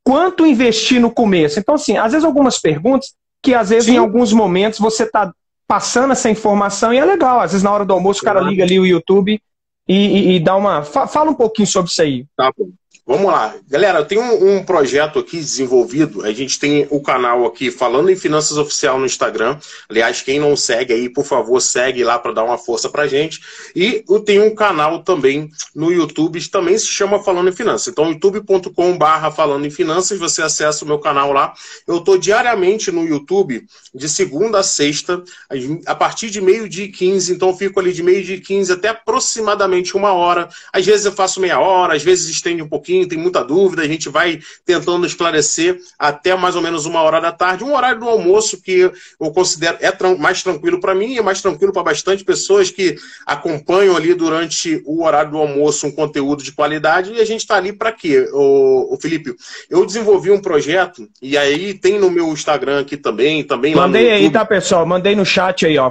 quanto investir no começo? Então, assim, às vezes algumas perguntas que, às vezes, em alguns momentos, você está passando essa informação e é legal. Às vezes na hora do almoço o cara liga ali o YouTube e dá uma... Fala um pouquinho sobre isso aí. Tá bom. Vamos lá. Galera, eu tenho um projeto aqui desenvolvido. A gente tem o canal aqui Falando em Finanças Oficial no Instagram. Aliás, quem não segue aí, por favor, segue lá para dar uma força pra gente. E eu tenho um canal também no YouTube, que também se chama Falando em Finanças. Então, youtube.com/Falando em Finanças, você acessa o meu canal lá. Eu tô diariamente no YouTube, de segunda a sexta, a partir de 12h15. Então, eu fico ali de 12h15 até aproximadamente 1 hora. Às vezes eu faço meia hora, às vezes estende um pouquinho, tem muita dúvida, a gente vai tentando esclarecer até mais ou menos 1 hora da tarde, um horário do almoço que eu considero mais tranquilo para mim, é mais tranquilo para bastante pessoas que acompanham ali durante o horário do almoço um conteúdo de qualidade, e a gente está ali para quê, o Felipe? Eu desenvolvi um projeto, e aí tem no meu Instagram aqui também lá no YouTube. Mandei aí, tá, pessoal? Mandei no chat aí, ó,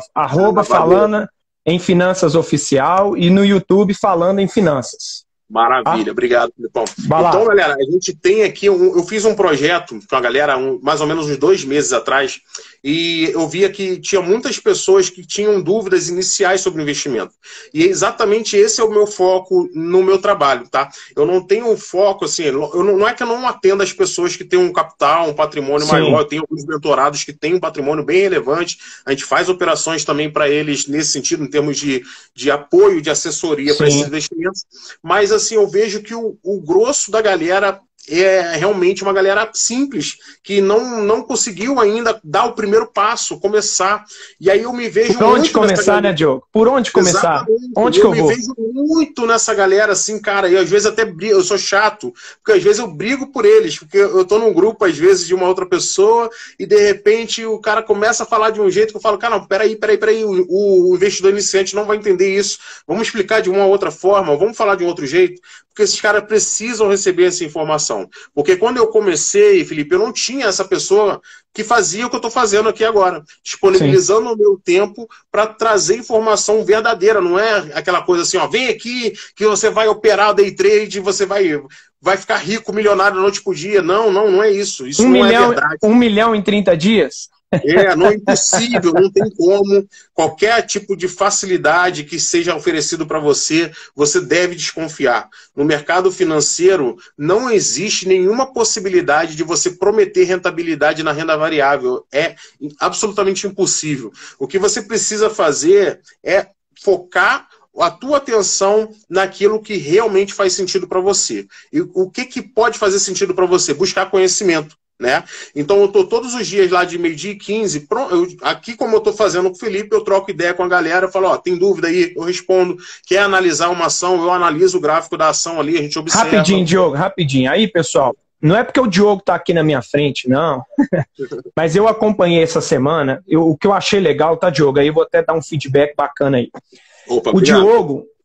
@Falando em Finanças Oficial e no YouTube Falando em Finanças. Maravilha, obrigado, Filipão. Então, galera, a gente tem aqui, eu fiz um projeto com a galera mais ou menos uns 2 meses atrás, e eu via que tinha muitas pessoas que tinham dúvidas iniciais sobre investimento. E exatamente esse é o meu foco no meu trabalho, tá? Eu não tenho foco, assim, não é que eu não atenda as pessoas que têm um capital, um patrimônio maior, eu tenho alguns mentorados que têm um patrimônio bem relevante, a gente faz operações também para eles nesse sentido, em termos de apoio, de assessoria para esses investimentos, mas assim, eu vejo que o grosso da galera é realmente uma galera simples, que não conseguiu ainda dar o primeiro passo, começar. E aí eu me vejo... Por onde começar, né, Diogo? Por onde começar? Exatamente. Onde que eu vou? Eu me vejo muito nessa galera, assim, cara, e às vezes até brigo, eu sou chato, porque às vezes eu brigo por eles, porque eu tô num grupo, às vezes, de uma outra pessoa, e de repente o cara começa a falar de um jeito que eu falo, cara, não, peraí, o investidor iniciante não vai entender isso, vamos explicar de uma outra forma, vamos falar de um outro jeito, porque esses caras precisam receber essa informação. Porque quando eu comecei, Felipe, eu não tinha essa pessoa que fazia o que eu estou fazendo aqui agora, disponibilizando o meu tempo para trazer informação verdadeira, não é aquela coisa assim, ó, vem aqui que você vai operar day trade, você vai ficar rico, milionário da noite pro dia. Não é isso. Isso não é verdade. 1 milhão em 30 dias? Não é impossível, não tem como. Qualquer tipo de facilidade que seja oferecido para você, você deve desconfiar. No mercado financeiro, não existe nenhuma possibilidade de você prometer rentabilidade na renda variável. É absolutamente impossível. O que você precisa fazer é focar a tua atenção naquilo que realmente faz sentido para você. E o que pode fazer sentido para você? Buscar conhecimento. Né? Então eu estou todos os dias lá de 12h15, aqui como eu estou fazendo com o Felipe, eu troco ideia com a galera, eu falo, ó, tem dúvida aí? Eu respondo. Quer analisar uma ação? Eu analiso o gráfico da ação ali, a gente observa. Rapidinho, Diogo, rapidinho. Aí, pessoal, não é porque o Diogo está aqui na minha frente, não. Mas eu acompanhei essa semana, o que eu achei legal, tá, Diogo? Aí eu vou até dar um feedback bacana aí. Opa,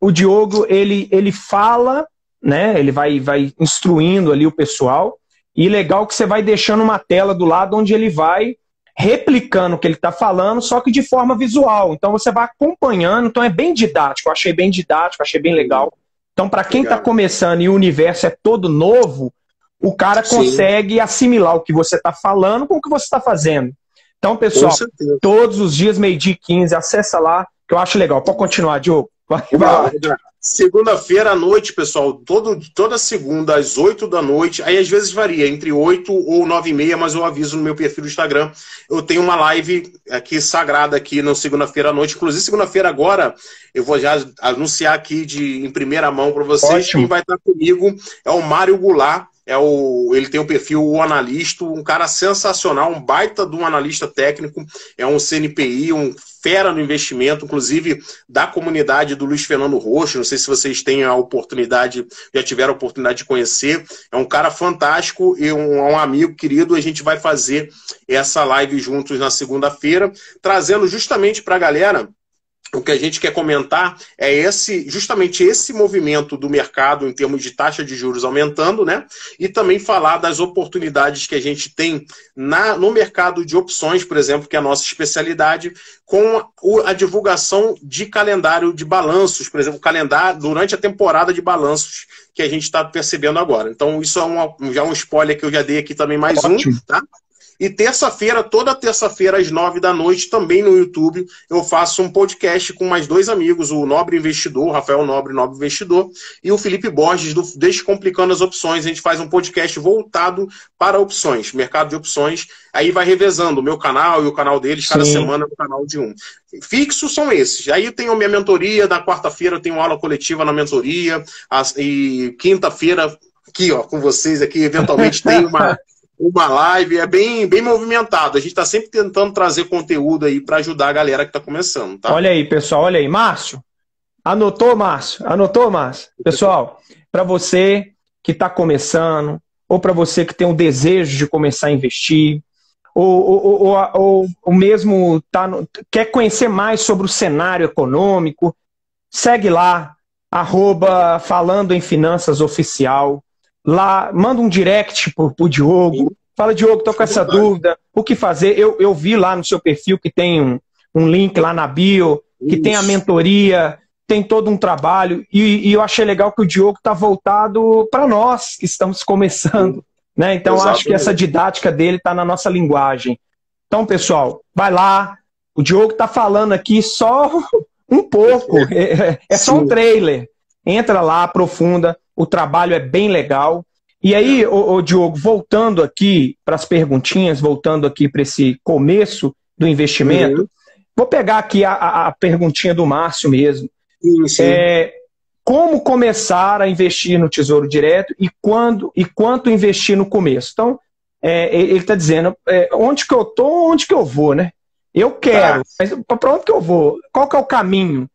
o Diogo, ele fala, né? Ele vai instruindo ali o pessoal. E legal que você vai deixando uma tela do lado onde ele vai replicando o que ele está falando, só que de forma visual. Então você vai acompanhando, então é bem didático. Eu achei bem didático, achei bem legal. Então para quem está começando e o universo é todo novo, o cara consegue assimilar o que você está falando com o que você está fazendo. Então, pessoal, todos os dias, 12h15, acessa lá, que eu acho legal. Pode continuar, Diogo. Vai lá. Segunda-feira à noite, pessoal, toda segunda às 8 da noite, aí às vezes varia, entre 8 ou 9h30, mas eu aviso no meu perfil do Instagram, eu tenho uma live aqui sagrada aqui na segunda-feira à noite, inclusive segunda-feira agora, eu vou já anunciar aqui em primeira mão para vocês. Ótimo. Quem vai estar comigo é o Mário Goulart, ele tem o perfil O Analista, um cara sensacional, um baita de um analista técnico, é um CNPI, um fera no investimento, inclusive da comunidade do Luiz Fernando Rocha, não sei se vocês têm a oportunidade, já tiveram a oportunidade de conhecer, é um cara fantástico e um amigo querido, a gente vai fazer essa live juntos na segunda-feira, trazendo justamente para a galera. O que a gente quer comentar é justamente esse movimento do mercado em termos de taxa de juros aumentando, né? E também falar das oportunidades que a gente tem no mercado de opções, por exemplo, que é a nossa especialidade, com a divulgação de calendário de balanços, por exemplo, calendário durante a temporada de balanços que a gente está percebendo agora. Então, isso é já um spoiler que eu já dei aqui também, mais um, tá? E terça-feira, toda terça-feira, às 9 da noite, também no YouTube, eu faço um podcast com mais dois amigos, o Nobre Investidor, o Rafael Nobre, Nobre Investidor, e o Felipe Borges, do Descomplicando as Opções. A gente faz um podcast voltado para opções, mercado de opções. Aí vai revezando o meu canal e o canal deles, cada semana no canal de um. Fixos são esses. Aí eu tenho minha mentoria, na quarta-feira eu tenho aula coletiva na mentoria, e quinta-feira, aqui ó, com vocês aqui, eventualmente tem uma live, é bem movimentado. A gente está sempre tentando trazer conteúdo aí para ajudar a galera que está começando, tá? Olha aí, pessoal, olha aí. Márcio, anotou, Márcio? Anotou, Márcio? Pessoal, para você que está começando, ou para você que tem o desejo de começar a investir, ou mesmo quer conhecer mais sobre o cenário econômico, segue lá, @Falando em Finanças Oficial. Lá, manda um direct pro Diogo. Fala, Diogo, tô com essa dúvida. O que fazer? Eu vi lá no seu perfil que tem um link lá na bio, que tem a mentoria, tem todo um trabalho. E eu achei legal que o Diogo tá voltado para nós, que estamos começando. Né? Então, acho que essa didática dele está na nossa linguagem. Então, pessoal, vai lá. O Diogo está falando aqui só um pouco. É só um trailer. Entra lá, aprofunda. O trabalho é bem legal. E aí, Diogo, voltando aqui para as perguntinhas, voltando aqui para esse começo do investimento, vou pegar aqui a perguntinha do Márcio mesmo. Sim. Como começar a investir no Tesouro Direto e quanto investir no começo? Então, ele está dizendo, onde que eu estou, onde que eu vou, né? Eu quero, mas para onde que eu vou? Qual que é o caminho?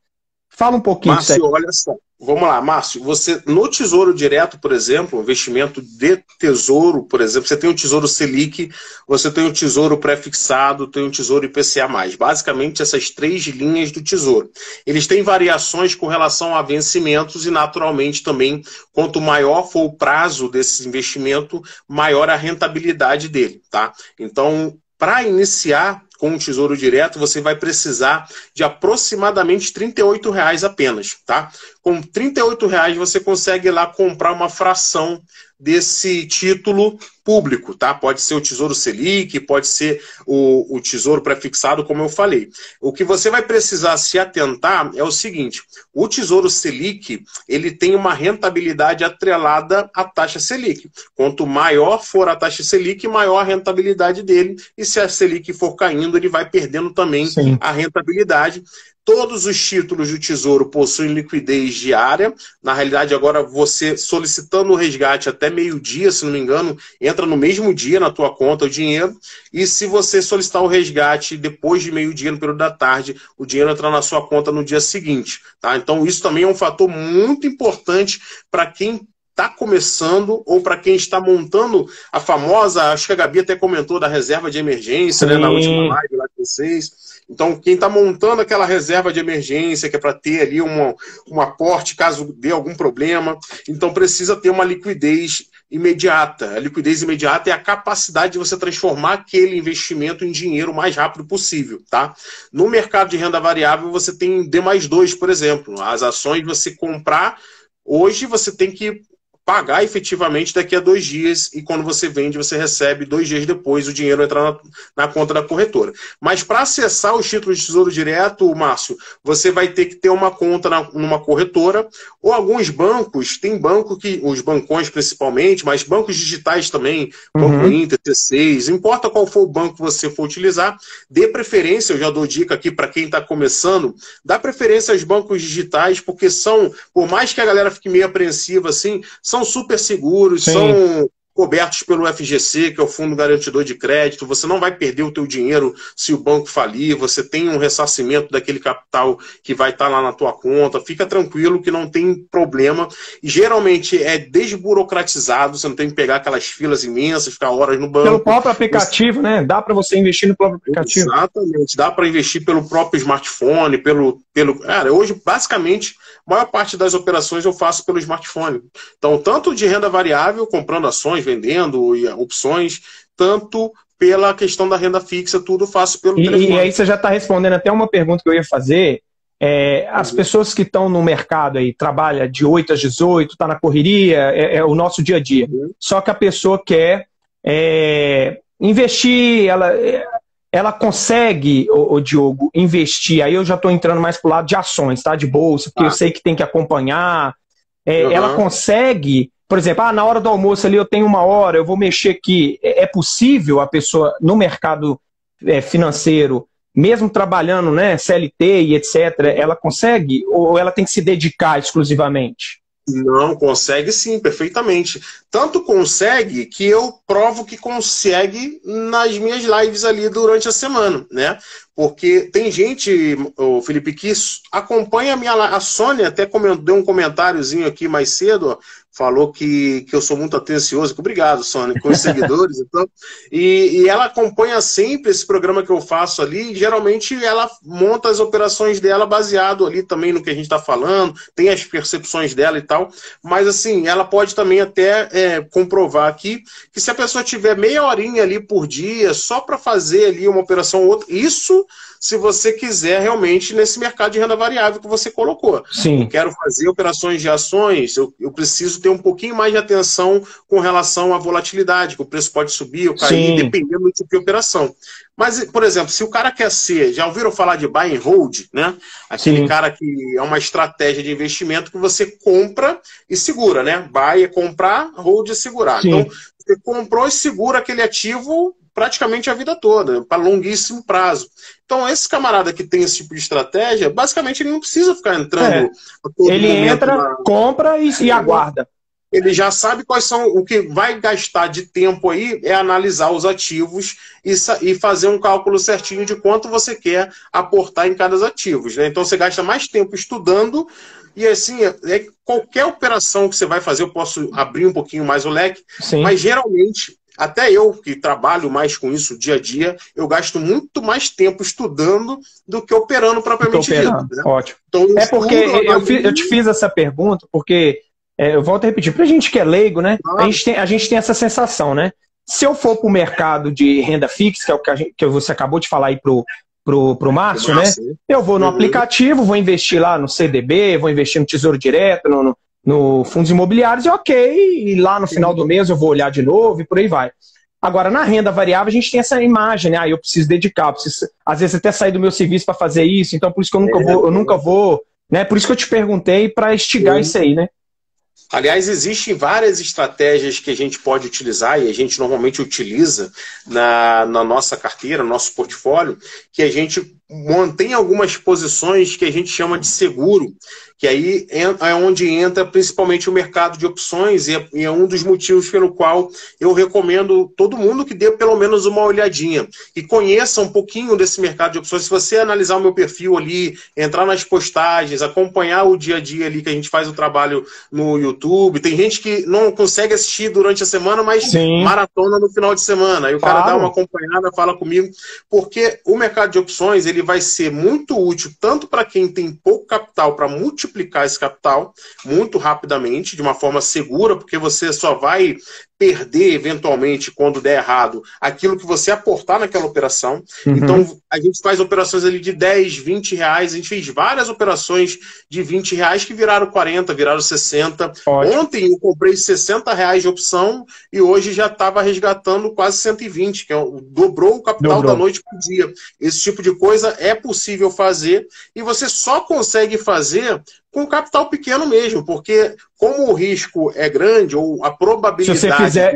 Fala um pouquinho disso aí. Márcio, olha só. Vamos lá, Márcio. Você, no Tesouro Direto, por exemplo, investimento de tesouro, por exemplo, você tem o Tesouro Selic, você tem o Tesouro Pré-fixado, tem o Tesouro IPCA+. Basicamente, essas três linhas do Tesouro. Eles têm variações com relação a vencimentos e, naturalmente, também, quanto maior for o prazo desse investimento, maior a rentabilidade dele, tá? Então, para iniciar com o Tesouro Direto, você vai precisar de aproximadamente R$38 apenas, tá? Com R$38 você consegue lá comprar uma fração desse título público, tá? Pode ser o Tesouro Selic, pode ser o Tesouro Pré-fixado, como eu falei. O que você vai precisar se atentar é o seguinte, o Tesouro Selic, ele tem uma rentabilidade atrelada à taxa Selic. Quanto maior for a taxa Selic, maior a rentabilidade dele, e se a Selic for caindo, ele vai perdendo também a rentabilidade. Todos os títulos do Tesouro possuem liquidez diária. Na realidade, agora você solicitando o resgate até meio-dia, se não me engano, entra no mesmo dia na tua conta o dinheiro. E se você solicitar o resgate depois de meio-dia, no período da tarde, o dinheiro entra na sua conta no dia seguinte. Tá? Então, isso também é um fator muito importante para quem está começando ou para quem está montando a famosa, acho que a Gabi até comentou da reserva de emergência, né, na última live lá com vocês. Então, quem está montando aquela reserva de emergência, que é para ter ali um aporte caso dê algum problema, então precisa ter uma liquidez imediata. A liquidez imediata é a capacidade de você transformar aquele investimento em dinheiro o mais rápido possível, tá? No mercado de renda variável, você tem D+2, por exemplo. As ações você comprar, hoje você tem que pagar efetivamente daqui a 2 dias e quando você vende, você recebe 2 dias depois, o dinheiro entra na conta da corretora. Mas para acessar os títulos de Tesouro Direto, Márcio, você vai ter que ter uma conta numa corretora ou alguns bancos, tem banco que, os bancões principalmente, mas bancos digitais também, Banco Inter, T6, importa qual for o banco que você for utilizar, dê preferência, eu já dou dica aqui para quem está começando, dá preferência aos bancos digitais, porque são, por mais que a galera fique meio apreensiva assim, são super seguros, são cobertos pelo FGC, que é o Fundo Garantidor de Crédito, você não vai perder o teu dinheiro se o banco falir, você tem um ressarcimento daquele capital que vai estar lá na tua conta, fica tranquilo que não tem problema, e geralmente é desburocratizado, você não tem que pegar aquelas filas imensas, ficar horas no banco. Pelo próprio aplicativo, né? Dá para você investir no próprio aplicativo. Exatamente, dá para investir pelo próprio smartphone, Cara, hoje, basicamente, a maior parte das operações eu faço pelo smartphone. Então, tanto de renda variável, comprando ações, vendendo e opções, tanto pela questão da renda fixa, tudo eu faço pelo telefone. E aí você já está respondendo até uma pergunta que eu ia fazer. As pessoas que estão no mercado aí, trabalha de 8 às 18, está na correria, é o nosso dia a dia. Só que a pessoa quer investir, ela consegue, o Diogo, investir, aí eu já estou entrando mais pro lado de ações, tá? De bolsa, porque eu sei que tem que acompanhar. Ela consegue, por exemplo, na hora do almoço ali eu tenho 1 hora, eu vou mexer aqui. É possível a pessoa, no mercado financeiro, mesmo trabalhando, né, CLT e etc., ela consegue ou ela tem que se dedicar exclusivamente? Não, consegue sim, perfeitamente. Tanto consegue que eu provo que consegue nas minhas lives ali durante a semana, né? Porque tem gente, o Felipe, que acompanha a minha live. A Sônia até deu um comentáriozinho aqui mais cedo, ó, falou que eu sou muito atencioso. Obrigado, Sônia, com os seguidores. Então, e ela acompanha sempre esse programa que eu faço ali. E geralmente ela monta as operações dela baseado ali também no que a gente está falando, tem as percepções dela e tal. Mas assim, ela pode também até comprovar aqui que se a pessoa tiver meia horinha ali por dia só para fazer ali uma operação ou outra, isso se você quiser realmente nesse mercado de renda variável que você colocou. Sim. Eu quero fazer operações de ações, eu preciso ter um pouquinho mais de atenção com relação à volatilidade, que o preço pode subir ou cair, dependendo do tipo de operação. Mas, por exemplo, se o cara quer ser, já ouviram falar de buy and hold, né? Aquele cara que é uma estratégia de investimento que você compra e segura, né? Buy é comprar, hold é segurar. Sim. Então, você comprou e segura aquele ativo praticamente a vida toda, para longuíssimo prazo. Então, esse camarada que tem esse tipo de estratégia, basicamente ele não precisa ficar entrando a todo ele momento entra, compra e aguarda. Ele já sabe quais são, o que vai gastar de tempo aí é analisar os ativos e fazer um cálculo certinho de quanto você quer aportar em cada ativo, né? Então você gasta mais tempo estudando e assim, qualquer operação que você vai fazer, eu posso abrir um pouquinho mais o leque, mas geralmente, até eu que trabalho mais com isso dia a dia, eu gasto muito mais tempo estudando do que operando propriamente dito. Né? Ótimo. Então, porque eu te fiz essa pergunta porque... eu volto a repetir, para a gente que é leigo, né? A gente tem essa sensação, né? Se eu for para o mercado de renda fixa, que é o que você acabou de falar aí pro Márcio, né? Eu vou no aplicativo, vou investir lá no CDB, vou investir no Tesouro Direto, no fundos imobiliários, e ok, e lá no final do mês eu vou olhar de novo e por aí vai. Agora, na renda variável, a gente tem essa imagem, né? Eu preciso dedicar, às vezes até sair do meu serviço para fazer isso, então por isso que eu nunca vou, né? Por isso que eu te perguntei para instigar isso aí, né? Aliás, existem várias estratégias que a gente pode utilizar e a gente normalmente utiliza na nossa carteira, no nosso portfólio, que a gente mantém algumas posições que a gente chama de seguro, que aí é onde entra principalmente o mercado de opções e é um dos motivos pelo qual eu recomendo todo mundo que dê pelo menos uma olhadinha e conheça um pouquinho desse mercado de opções. Se você analisar o meu perfil ali, entrar nas postagens, acompanhar o dia a dia ali que a gente faz o trabalho no YouTube, tem gente que não consegue assistir durante a semana, mas maratona no final de semana. Aí o cara dá uma acompanhada, fala comigo, porque o mercado de opções ele vai ser muito útil tanto para quem tem pouco capital para multiplicar esse capital muito rapidamente, de uma forma segura, porque você só vai perder eventualmente, quando der errado, aquilo que você aportar naquela operação. Então, a gente faz operações ali de 10, 20 reais, a gente fez várias operações de 20 reais que viraram 40, viraram 60. Ótimo. Ontem eu comprei 60 reais de opção e hoje já estava resgatando quase 120, que dobrou o capital da noite para o dia. Esse tipo de coisa é possível fazer e você só consegue fazer com capital pequeno mesmo, porque como o risco é grande, ou a probabilidade...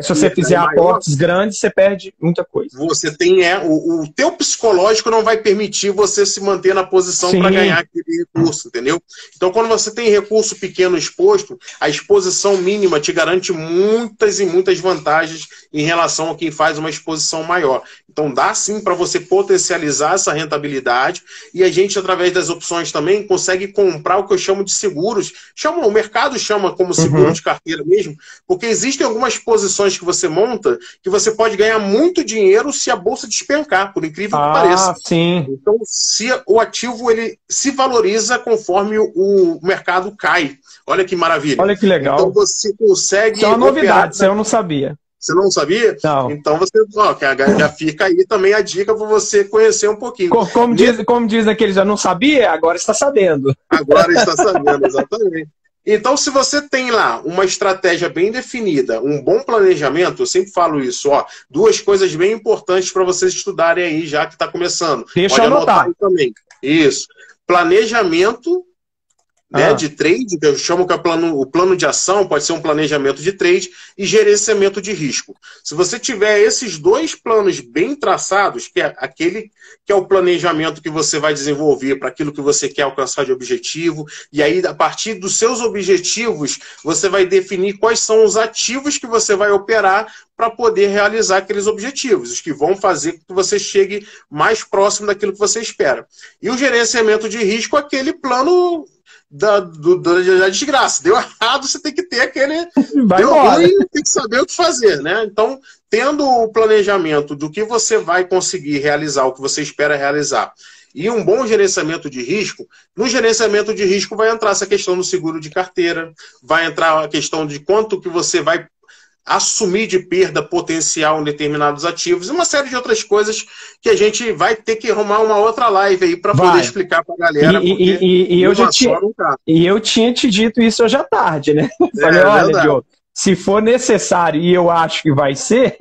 Se você fizer aportes grandes, você perde muita coisa. Você tem... o teu psicológico não vai permitir você se manter na posição para ganhar aquele recurso, entendeu? Então, quando você tem recurso pequeno exposto, a exposição mínima te garante muitas e muitas vantagens em relação a quem faz uma exposição maior. Então, dá sim para você potencializar essa rentabilidade e a gente, através das opções também, consegue comprar o que eu chamo de seguros. O mercado chama como seguro de carteira mesmo, porque existem algumas posições que você monta que você pode ganhar muito dinheiro se a bolsa despencar, por incrível que pareça. Sim. Então, se o ativo ele se valoriza conforme o mercado cai. Olha que maravilha. Olha que legal. Então, você consegue... Isso é uma novidade, isso eu não sabia. Você não sabia? Não. Então você já fica aí também a dica para você conhecer um pouquinho. Como diz aquele já não sabia, agora está sabendo. Agora está sabendo, exatamente. Então, se você tem lá uma estratégia bem definida, um bom planejamento, eu sempre falo isso, ó, duas coisas bem importantes para vocês estudarem aí, já que está começando. Deixa Pode eu anotar aí também. Isso. Planejamento, né, de trade, que eu chamo que é o plano de ação, pode ser um planejamento de trade, e gerenciamento de risco. Se você tiver esses dois planos bem traçados, que é aquele que é o planejamento que você vai desenvolver para aquilo que você quer alcançar de objetivo, e aí, a partir dos seus objetivos, você vai definir quais são os ativos que você vai operar para poder realizar aqueles objetivos, os que vão fazer com que você chegue mais próximo daquilo que você espera. E o gerenciamento de risco, aquele plano da desgraça. Deu errado, você tem que ter aquele... Deu ruim, tem que saber o que fazer, né? Então, tendo o planejamento do que você vai conseguir realizar, o que você espera realizar, e um bom gerenciamento de risco, no gerenciamento de risco vai entrar essa questão do seguro de carteira, vai entrar a questão de quanto que você vai assumir de perda potencial em determinados ativos e uma série de outras coisas que a gente vai ter que arrumar uma outra live aí para poder explicar para a galera. Eu tinha te dito isso hoje à tarde, né? Falei, olha, Diogo, se for necessário e eu acho que vai ser,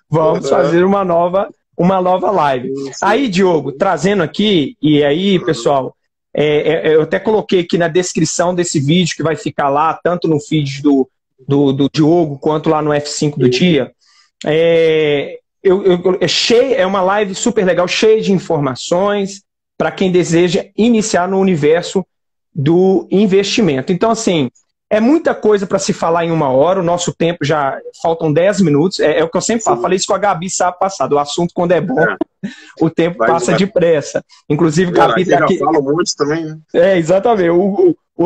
vamos fazer uma nova live. Aí, Diogo, trazendo aqui, e aí, pessoal, eu até coloquei aqui na descrição desse vídeo que vai ficar lá, tanto no feed do Diogo, quanto lá no F5 do dia. É uma live super legal, cheia de informações para quem deseja iniciar no universo do investimento. Então, assim, é muita coisa para se falar em 1 hora, o nosso tempo já faltam 10 minutos, é o que eu sempre falo, falei isso com a Gabi sábado passado, o assunto quando é bom, o tempo passa depressa. Inclusive, Gabi tá aqui. Fala um monte também, né? Exatamente.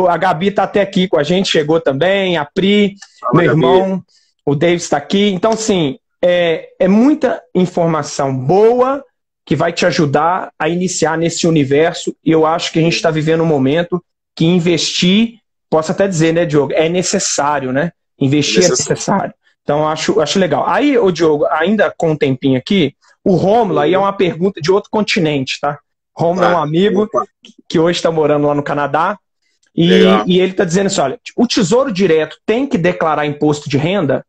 A Gabi está até aqui com a gente, chegou também, a Pri, meu irmão, o David está aqui. Então, assim, é muita informação boa que vai te ajudar a iniciar nesse universo. E eu acho que a gente está vivendo um momento que investir, posso até dizer, né, Diogo, é necessário, né? Investir é necessário. Então, acho legal. Aí, ô Diogo, ainda com um tempinho aqui, o Rômulo aí é uma pergunta de outro continente, tá? Rômulo é um amigo que hoje está morando lá no Canadá. E ele está dizendo assim, olha, o Tesouro Direto tem que declarar imposto de renda?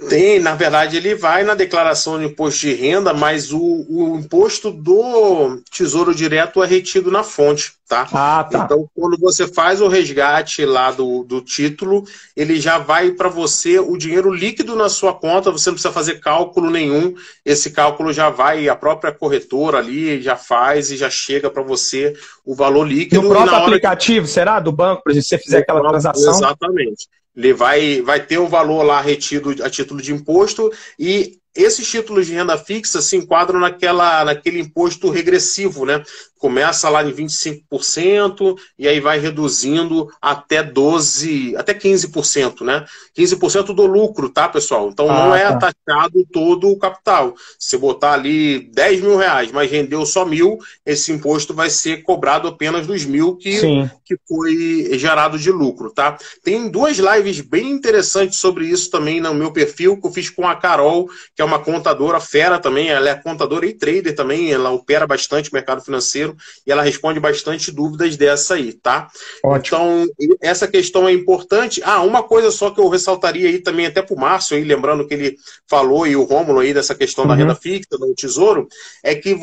Tem, na verdade, ele vai na declaração de imposto de renda, mas o imposto do Tesouro Direto é retido na fonte, tá? Ah, tá. Então, quando você faz o resgate lá do título, ele já vai para você o dinheiro líquido na sua conta, você não precisa fazer cálculo nenhum, esse cálculo já vai, a própria corretora ali já faz e já chega para você o valor líquido. No próprio aplicativo, será? Do banco, por exemplo, se você fizer aquela transação? Exatamente. Ele vai ter o valor lá retido a título de imposto e esses títulos de renda fixa se enquadram naquele imposto regressivo, né? Começa lá em 25% e aí vai reduzindo até 15%, né? 15% do lucro, tá, pessoal? Então não é taxado todo o capital. Se botar ali 10 mil reais, mas rendeu só 1.000, esse imposto vai ser cobrado apenas dos 1.000 que foi gerado de lucro, tá? Tem 2 lives bem interessantes sobre isso também no meu perfil, que eu fiz com a Carol, que é uma contadora fera também, ela é contadora e trader também, ela opera bastante o mercado financeiro e ela responde bastante dúvidas dessa aí, tá? Ótimo. Então, essa questão é importante. Uma coisa só que eu ressaltaria aí também até pro Márcio, aí, lembrando que ele falou, e o Rômulo aí dessa questão da renda fixa, do tesouro, é que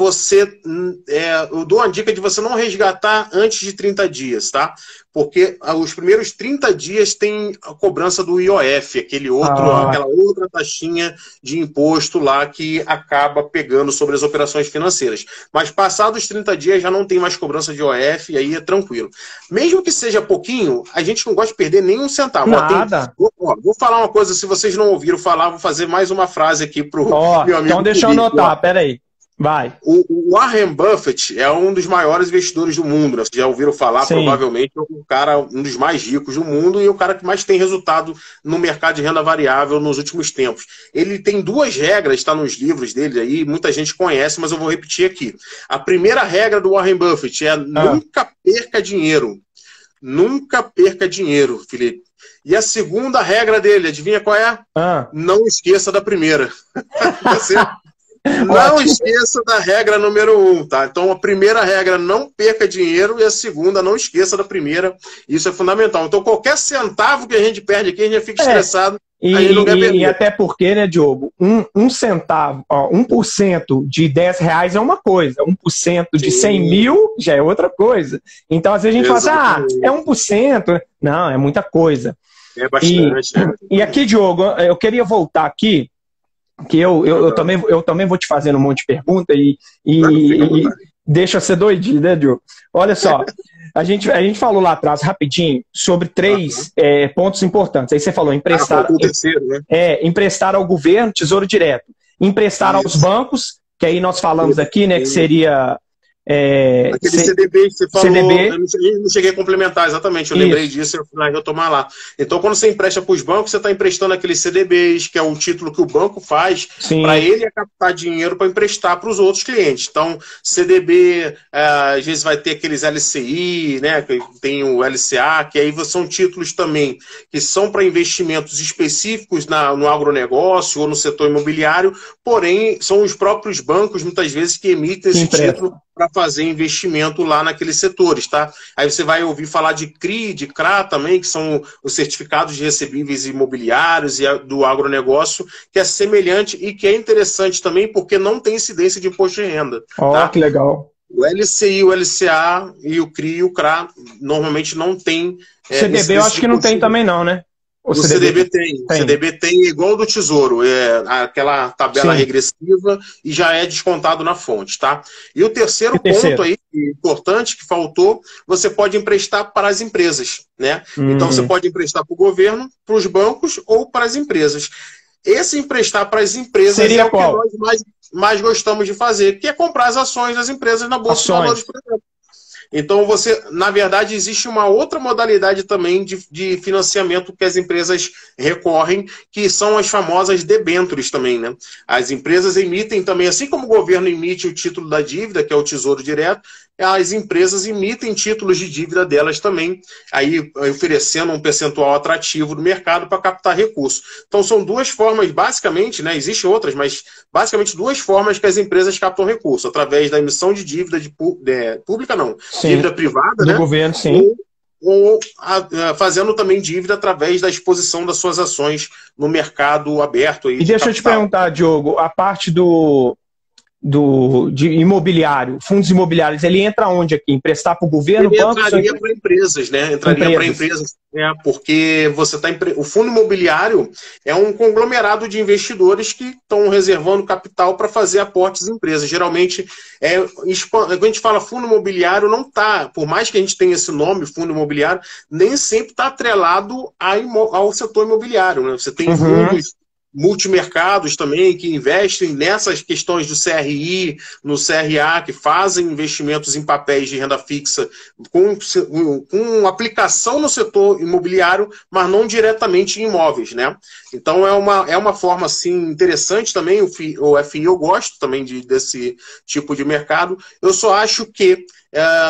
eu dou uma dica de você não resgatar antes de 30 dias, tá? Porque os primeiros 30 dias tem a cobrança do IOF, aquela outra taxinha de imposto lá que acaba pegando sobre as operações financeiras. Mas passados os 30 dias já não tem mais cobrança de IOF e aí é tranquilo. Mesmo que seja pouquinho, a gente não gosta de perder nem um centavo. Nada. Vou falar uma coisa, se vocês não ouviram falar, vou fazer mais uma frase aqui pro meu amigo. Então deixa eu anotar, peraí. Vai. O Warren Buffett é um dos maiores investidores do mundo, né? Vocês já ouviram falar, Sim. Provavelmente um dos mais ricos do mundo e o cara que mais tem resultado no mercado de renda variável nos últimos tempos. Ele tem 2 regras, está nos livros dele aí, muita gente conhece, mas eu vou repetir aqui. A primeira regra do Warren Buffett é nunca perca dinheiro. Nunca perca dinheiro, Felipe. E a segunda regra dele, adivinha qual é? Não esqueça da primeira. Não esqueça da regra número 1, tá? Então, a primeira regra, não perca dinheiro, e a segunda, não esqueça da primeira. Isso é fundamental. Então, qualquer centavo que a gente perde aqui, a gente já fica estressado. E até porque, né, Diogo, um centavo, ó, 1% de R$10 é uma coisa, 1% de 100 mil já é outra coisa. Então, às vezes a gente fala assim, é 1%. Não, é muita coisa. É bastante. E aqui, Diogo, eu queria voltar aqui, que eu também vou te fazendo um monte de pergunta e deixa ser doidinho, né, Diogo? Olha só. A gente falou lá atrás, rapidinho, sobre 3 pontos importantes. Aí você falou emprestar, emprestar ao governo, tesouro direto. Emprestar aos bancos, que aí nós falamos aqui, né, que seria... aquele CDB que você falou, eu não cheguei a complementar exatamente, eu lembrei disso, eu vou tomar lá. Então, quando você empresta para os bancos, você está emprestando aqueles CDBs, que é o título que o banco faz para ele captar dinheiro para emprestar para os outros clientes. Então, CDB, às vezes vai ter aqueles LCI, né, tem o LCA, que aí são títulos também que são para investimentos específicos no agronegócio ou no setor imobiliário, porém, são os próprios bancos, muitas vezes, que emitem esse título para fazer investimento lá naqueles setores, tá? Aí você vai ouvir falar de CRI, de CRA também, que são os certificados de recebíveis imobiliários e do agronegócio, que é semelhante e que é interessante também porque não tem incidência de imposto de renda. Tá? Que legal. O LCI, o LCA e o CRI e o CRA normalmente não tem... CDB eu acho que não tem também não, né? O CDB tem. O CDB tem igual do Tesouro, aquela tabela regressiva e já é descontado na fonte, tá? E o terceiro ponto aí, importante, que faltou, você pode emprestar para as empresas, né? Então você pode emprestar para o governo, para os bancos ou para as empresas. Esse emprestar para as empresas seria o que nós mais gostamos de fazer, que é comprar as ações das empresas na Bolsa de Valores, por exemplo. Então, na verdade, existe uma outra modalidade também de financiamento que as empresas recorrem, que são as famosas debêntures também, né? As empresas emitem também, assim como o governo emite o título da dívida, que é o Tesouro Direto, as empresas emitem títulos de dívida delas também, aí oferecendo um percentual atrativo do mercado para captar recursos. Então, são 2 formas, basicamente, né? Existem outras, mas basicamente 2 formas que as empresas captam recurso, através da emissão de dívida pública, não. Dívida privada, né? Do governo, sim. Ou fazendo também dívida através da exposição das suas ações no mercado aberto. Aí e deixa eu te perguntar, Diogo, a parte de imobiliário, fundos imobiliários, ele entra onde aqui? Emprestar para o governo? Ele entraria para empresas, né? Entraria para empresas, porque você tá o fundo imobiliário é um conglomerado de investidores que estão reservando capital para fazer aportes em empresas. Geralmente, quando a gente fala fundo imobiliário, não está, por mais que a gente tenha esse nome, fundo imobiliário, nem sempre está atrelado ao setor imobiliário, né? Você tem fundos multimercados também, que investem nessas questões do CRI, no CRA, que fazem investimentos em papéis de renda fixa com aplicação no setor imobiliário, mas não diretamente em imóveis, né? Então é uma forma assim, interessante também, o FI eu gosto também desse tipo de mercado. Eu só acho que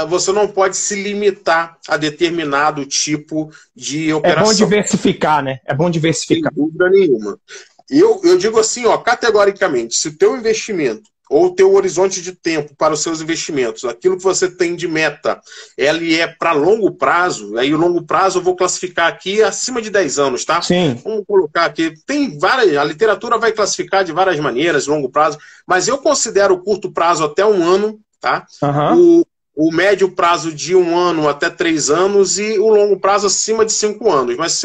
você não pode se limitar a determinado tipo de operação. É bom diversificar, né? É bom diversificar. Sem dúvida nenhuma. Eu digo assim, ó, categoricamente, se o teu investimento ou o teu horizonte de tempo para os seus investimentos, aquilo que você tem de meta, ele é para longo prazo, aí o longo prazo eu vou classificar aqui acima de 10 anos, tá? Sim. Vamos colocar aqui, a literatura vai classificar de várias maneiras, longo prazo, mas eu considero o curto prazo até 1 ano, tá? O médio prazo de 1 ano até 3 anos e o longo prazo acima de 5 anos. Mas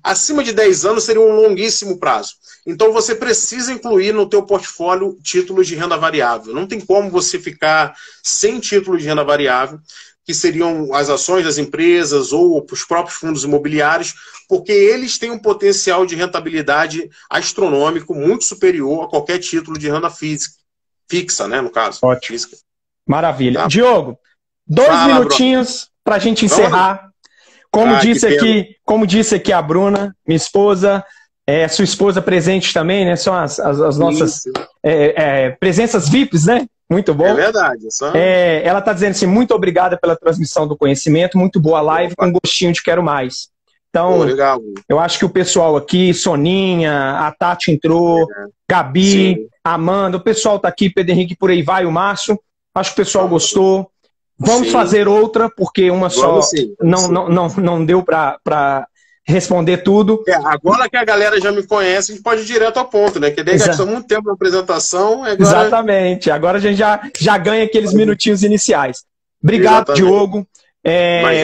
acima de 10 anos seria um longuíssimo prazo. Então você precisa incluir no teu portfólio títulos de renda variável. Não tem como você ficar sem títulos de renda variável, que seriam as ações das empresas ou os próprios fundos imobiliários, porque eles têm um potencial de rentabilidade astronômico muito superior a qualquer título de renda fixa, né, no caso. Ótimo. Física. Maravilha. Tá. Diogo, 2 minutinhos para a gente encerrar. Como disse aqui a Bruna, minha esposa, sua esposa presente também, né? São as nossas presenças VIPs, né? Muito bom. É verdade. Ela está dizendo assim, muito obrigada pela transmissão do conhecimento, muito boa live, com gostinho de quero mais. Então, Pô, legal. eu acho que o pessoal aqui, Soninha, a Tati entrou, Gabi, Sim. Amanda, o pessoal tá aqui, Pedro Henrique, por aí vai, o Márcio. Acho que o pessoal gostou. Vamos Sim. fazer outra, porque uma Vamos só sim. não deu para responder tudo. Agora que a galera já me conhece, a gente pode ir direto ao ponto, né? Que daí gastou muito tempo na apresentação. Agora... Exatamente. Agora a gente já ganha aqueles minutinhos iniciais. Obrigado, Exatamente. Diogo.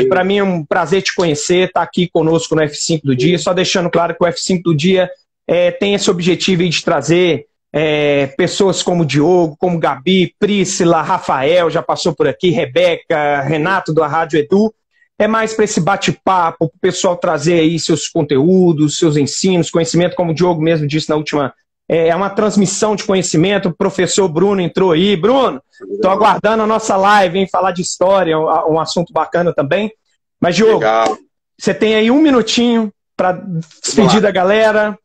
Para mim é um prazer te conhecer, estar aqui conosco no F5 do Dia. Só deixando claro que o F5 do Dia tem esse objetivo de trazer pessoas como Diogo, como Gabi, Priscila, Rafael, já passou por aqui, Rebeca, Renato da Rádio Edu. É mais para esse bate-papo, para o pessoal trazer aí seus conteúdos, seus ensinos, conhecimento, como o Diogo mesmo disse na última. É uma transmissão de conhecimento. O professor Bruno entrou aí. Bruno, estou aguardando a nossa live, hein? Falar de história, um assunto bacana também. Mas, Diogo, você tem aí um minutinho para despedir da galera.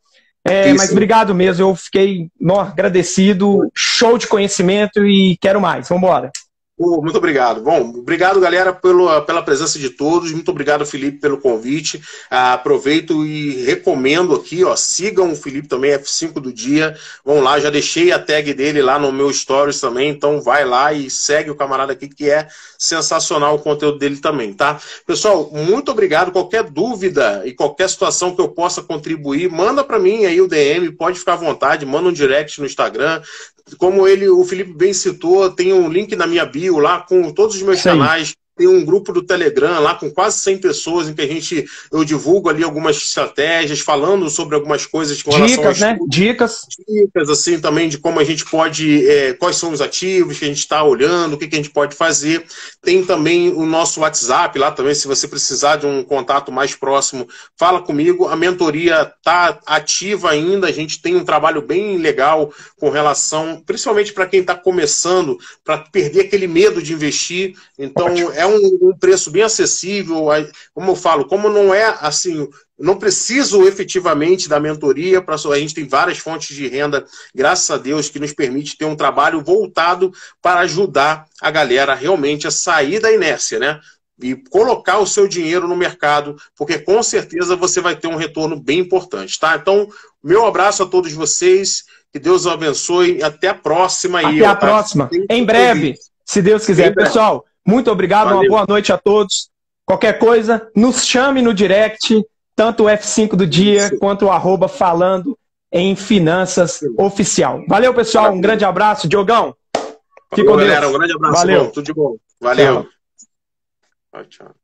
Mas obrigado mesmo, eu fiquei agradecido. Show de conhecimento e quero mais. Vamos embora. Muito obrigado. Bom, obrigado, galera, pela presença de todos. Muito obrigado, Felipe, pelo convite. Aproveito e recomendo aqui, sigam o Felipe também, F5 do Dia. Vão lá, já deixei a tag dele lá no meu stories também, então vai lá e segue o camarada aqui, que é sensacional o conteúdo dele também, tá? Pessoal, muito obrigado. Qualquer dúvida e qualquer situação que eu possa contribuir, manda para mim aí o DM, pode ficar à vontade, manda um direct no Instagram. Como o Felipe bem citou, tem um link na minha bio lá com todos os meus canais. Tem um grupo do Telegram lá com quase 100 pessoas em que eu divulgo ali algumas estratégias, falando sobre algumas coisas com relação a né? Dicas, assim, também de como a gente pode, quais são os ativos que a gente está olhando, o que a gente pode fazer. Tem também o nosso WhatsApp lá também, se você precisar de um contato mais próximo, fala comigo. A mentoria está ativa ainda, a gente tem um trabalho bem legal com relação, principalmente para quem está começando, para perder aquele medo de investir. Então, é um preço bem acessível, como eu falo, como não é assim, não preciso efetivamente da mentoria, a gente tem várias fontes de renda, graças a Deus, que nos permite ter um trabalho voltado para ajudar a galera realmente a sair da inércia, né? E colocar o seu dinheiro no mercado, porque com certeza você vai ter um retorno bem importante, tá? Então, meu abraço a todos vocês, que Deus os abençoe e até a próxima. Até a próxima. Em breve, se Deus quiser. Pessoal, muito obrigado, uma boa noite a todos. Qualquer coisa, nos chame no direct, tanto o F5 do Dia quanto o @falando em finanças oficial. Valeu, pessoal, um grande abraço. Diogão, fica com Deus. Galera, um grande abraço. Valeu. Tudo de bom. Valeu. Tchau. Tchau.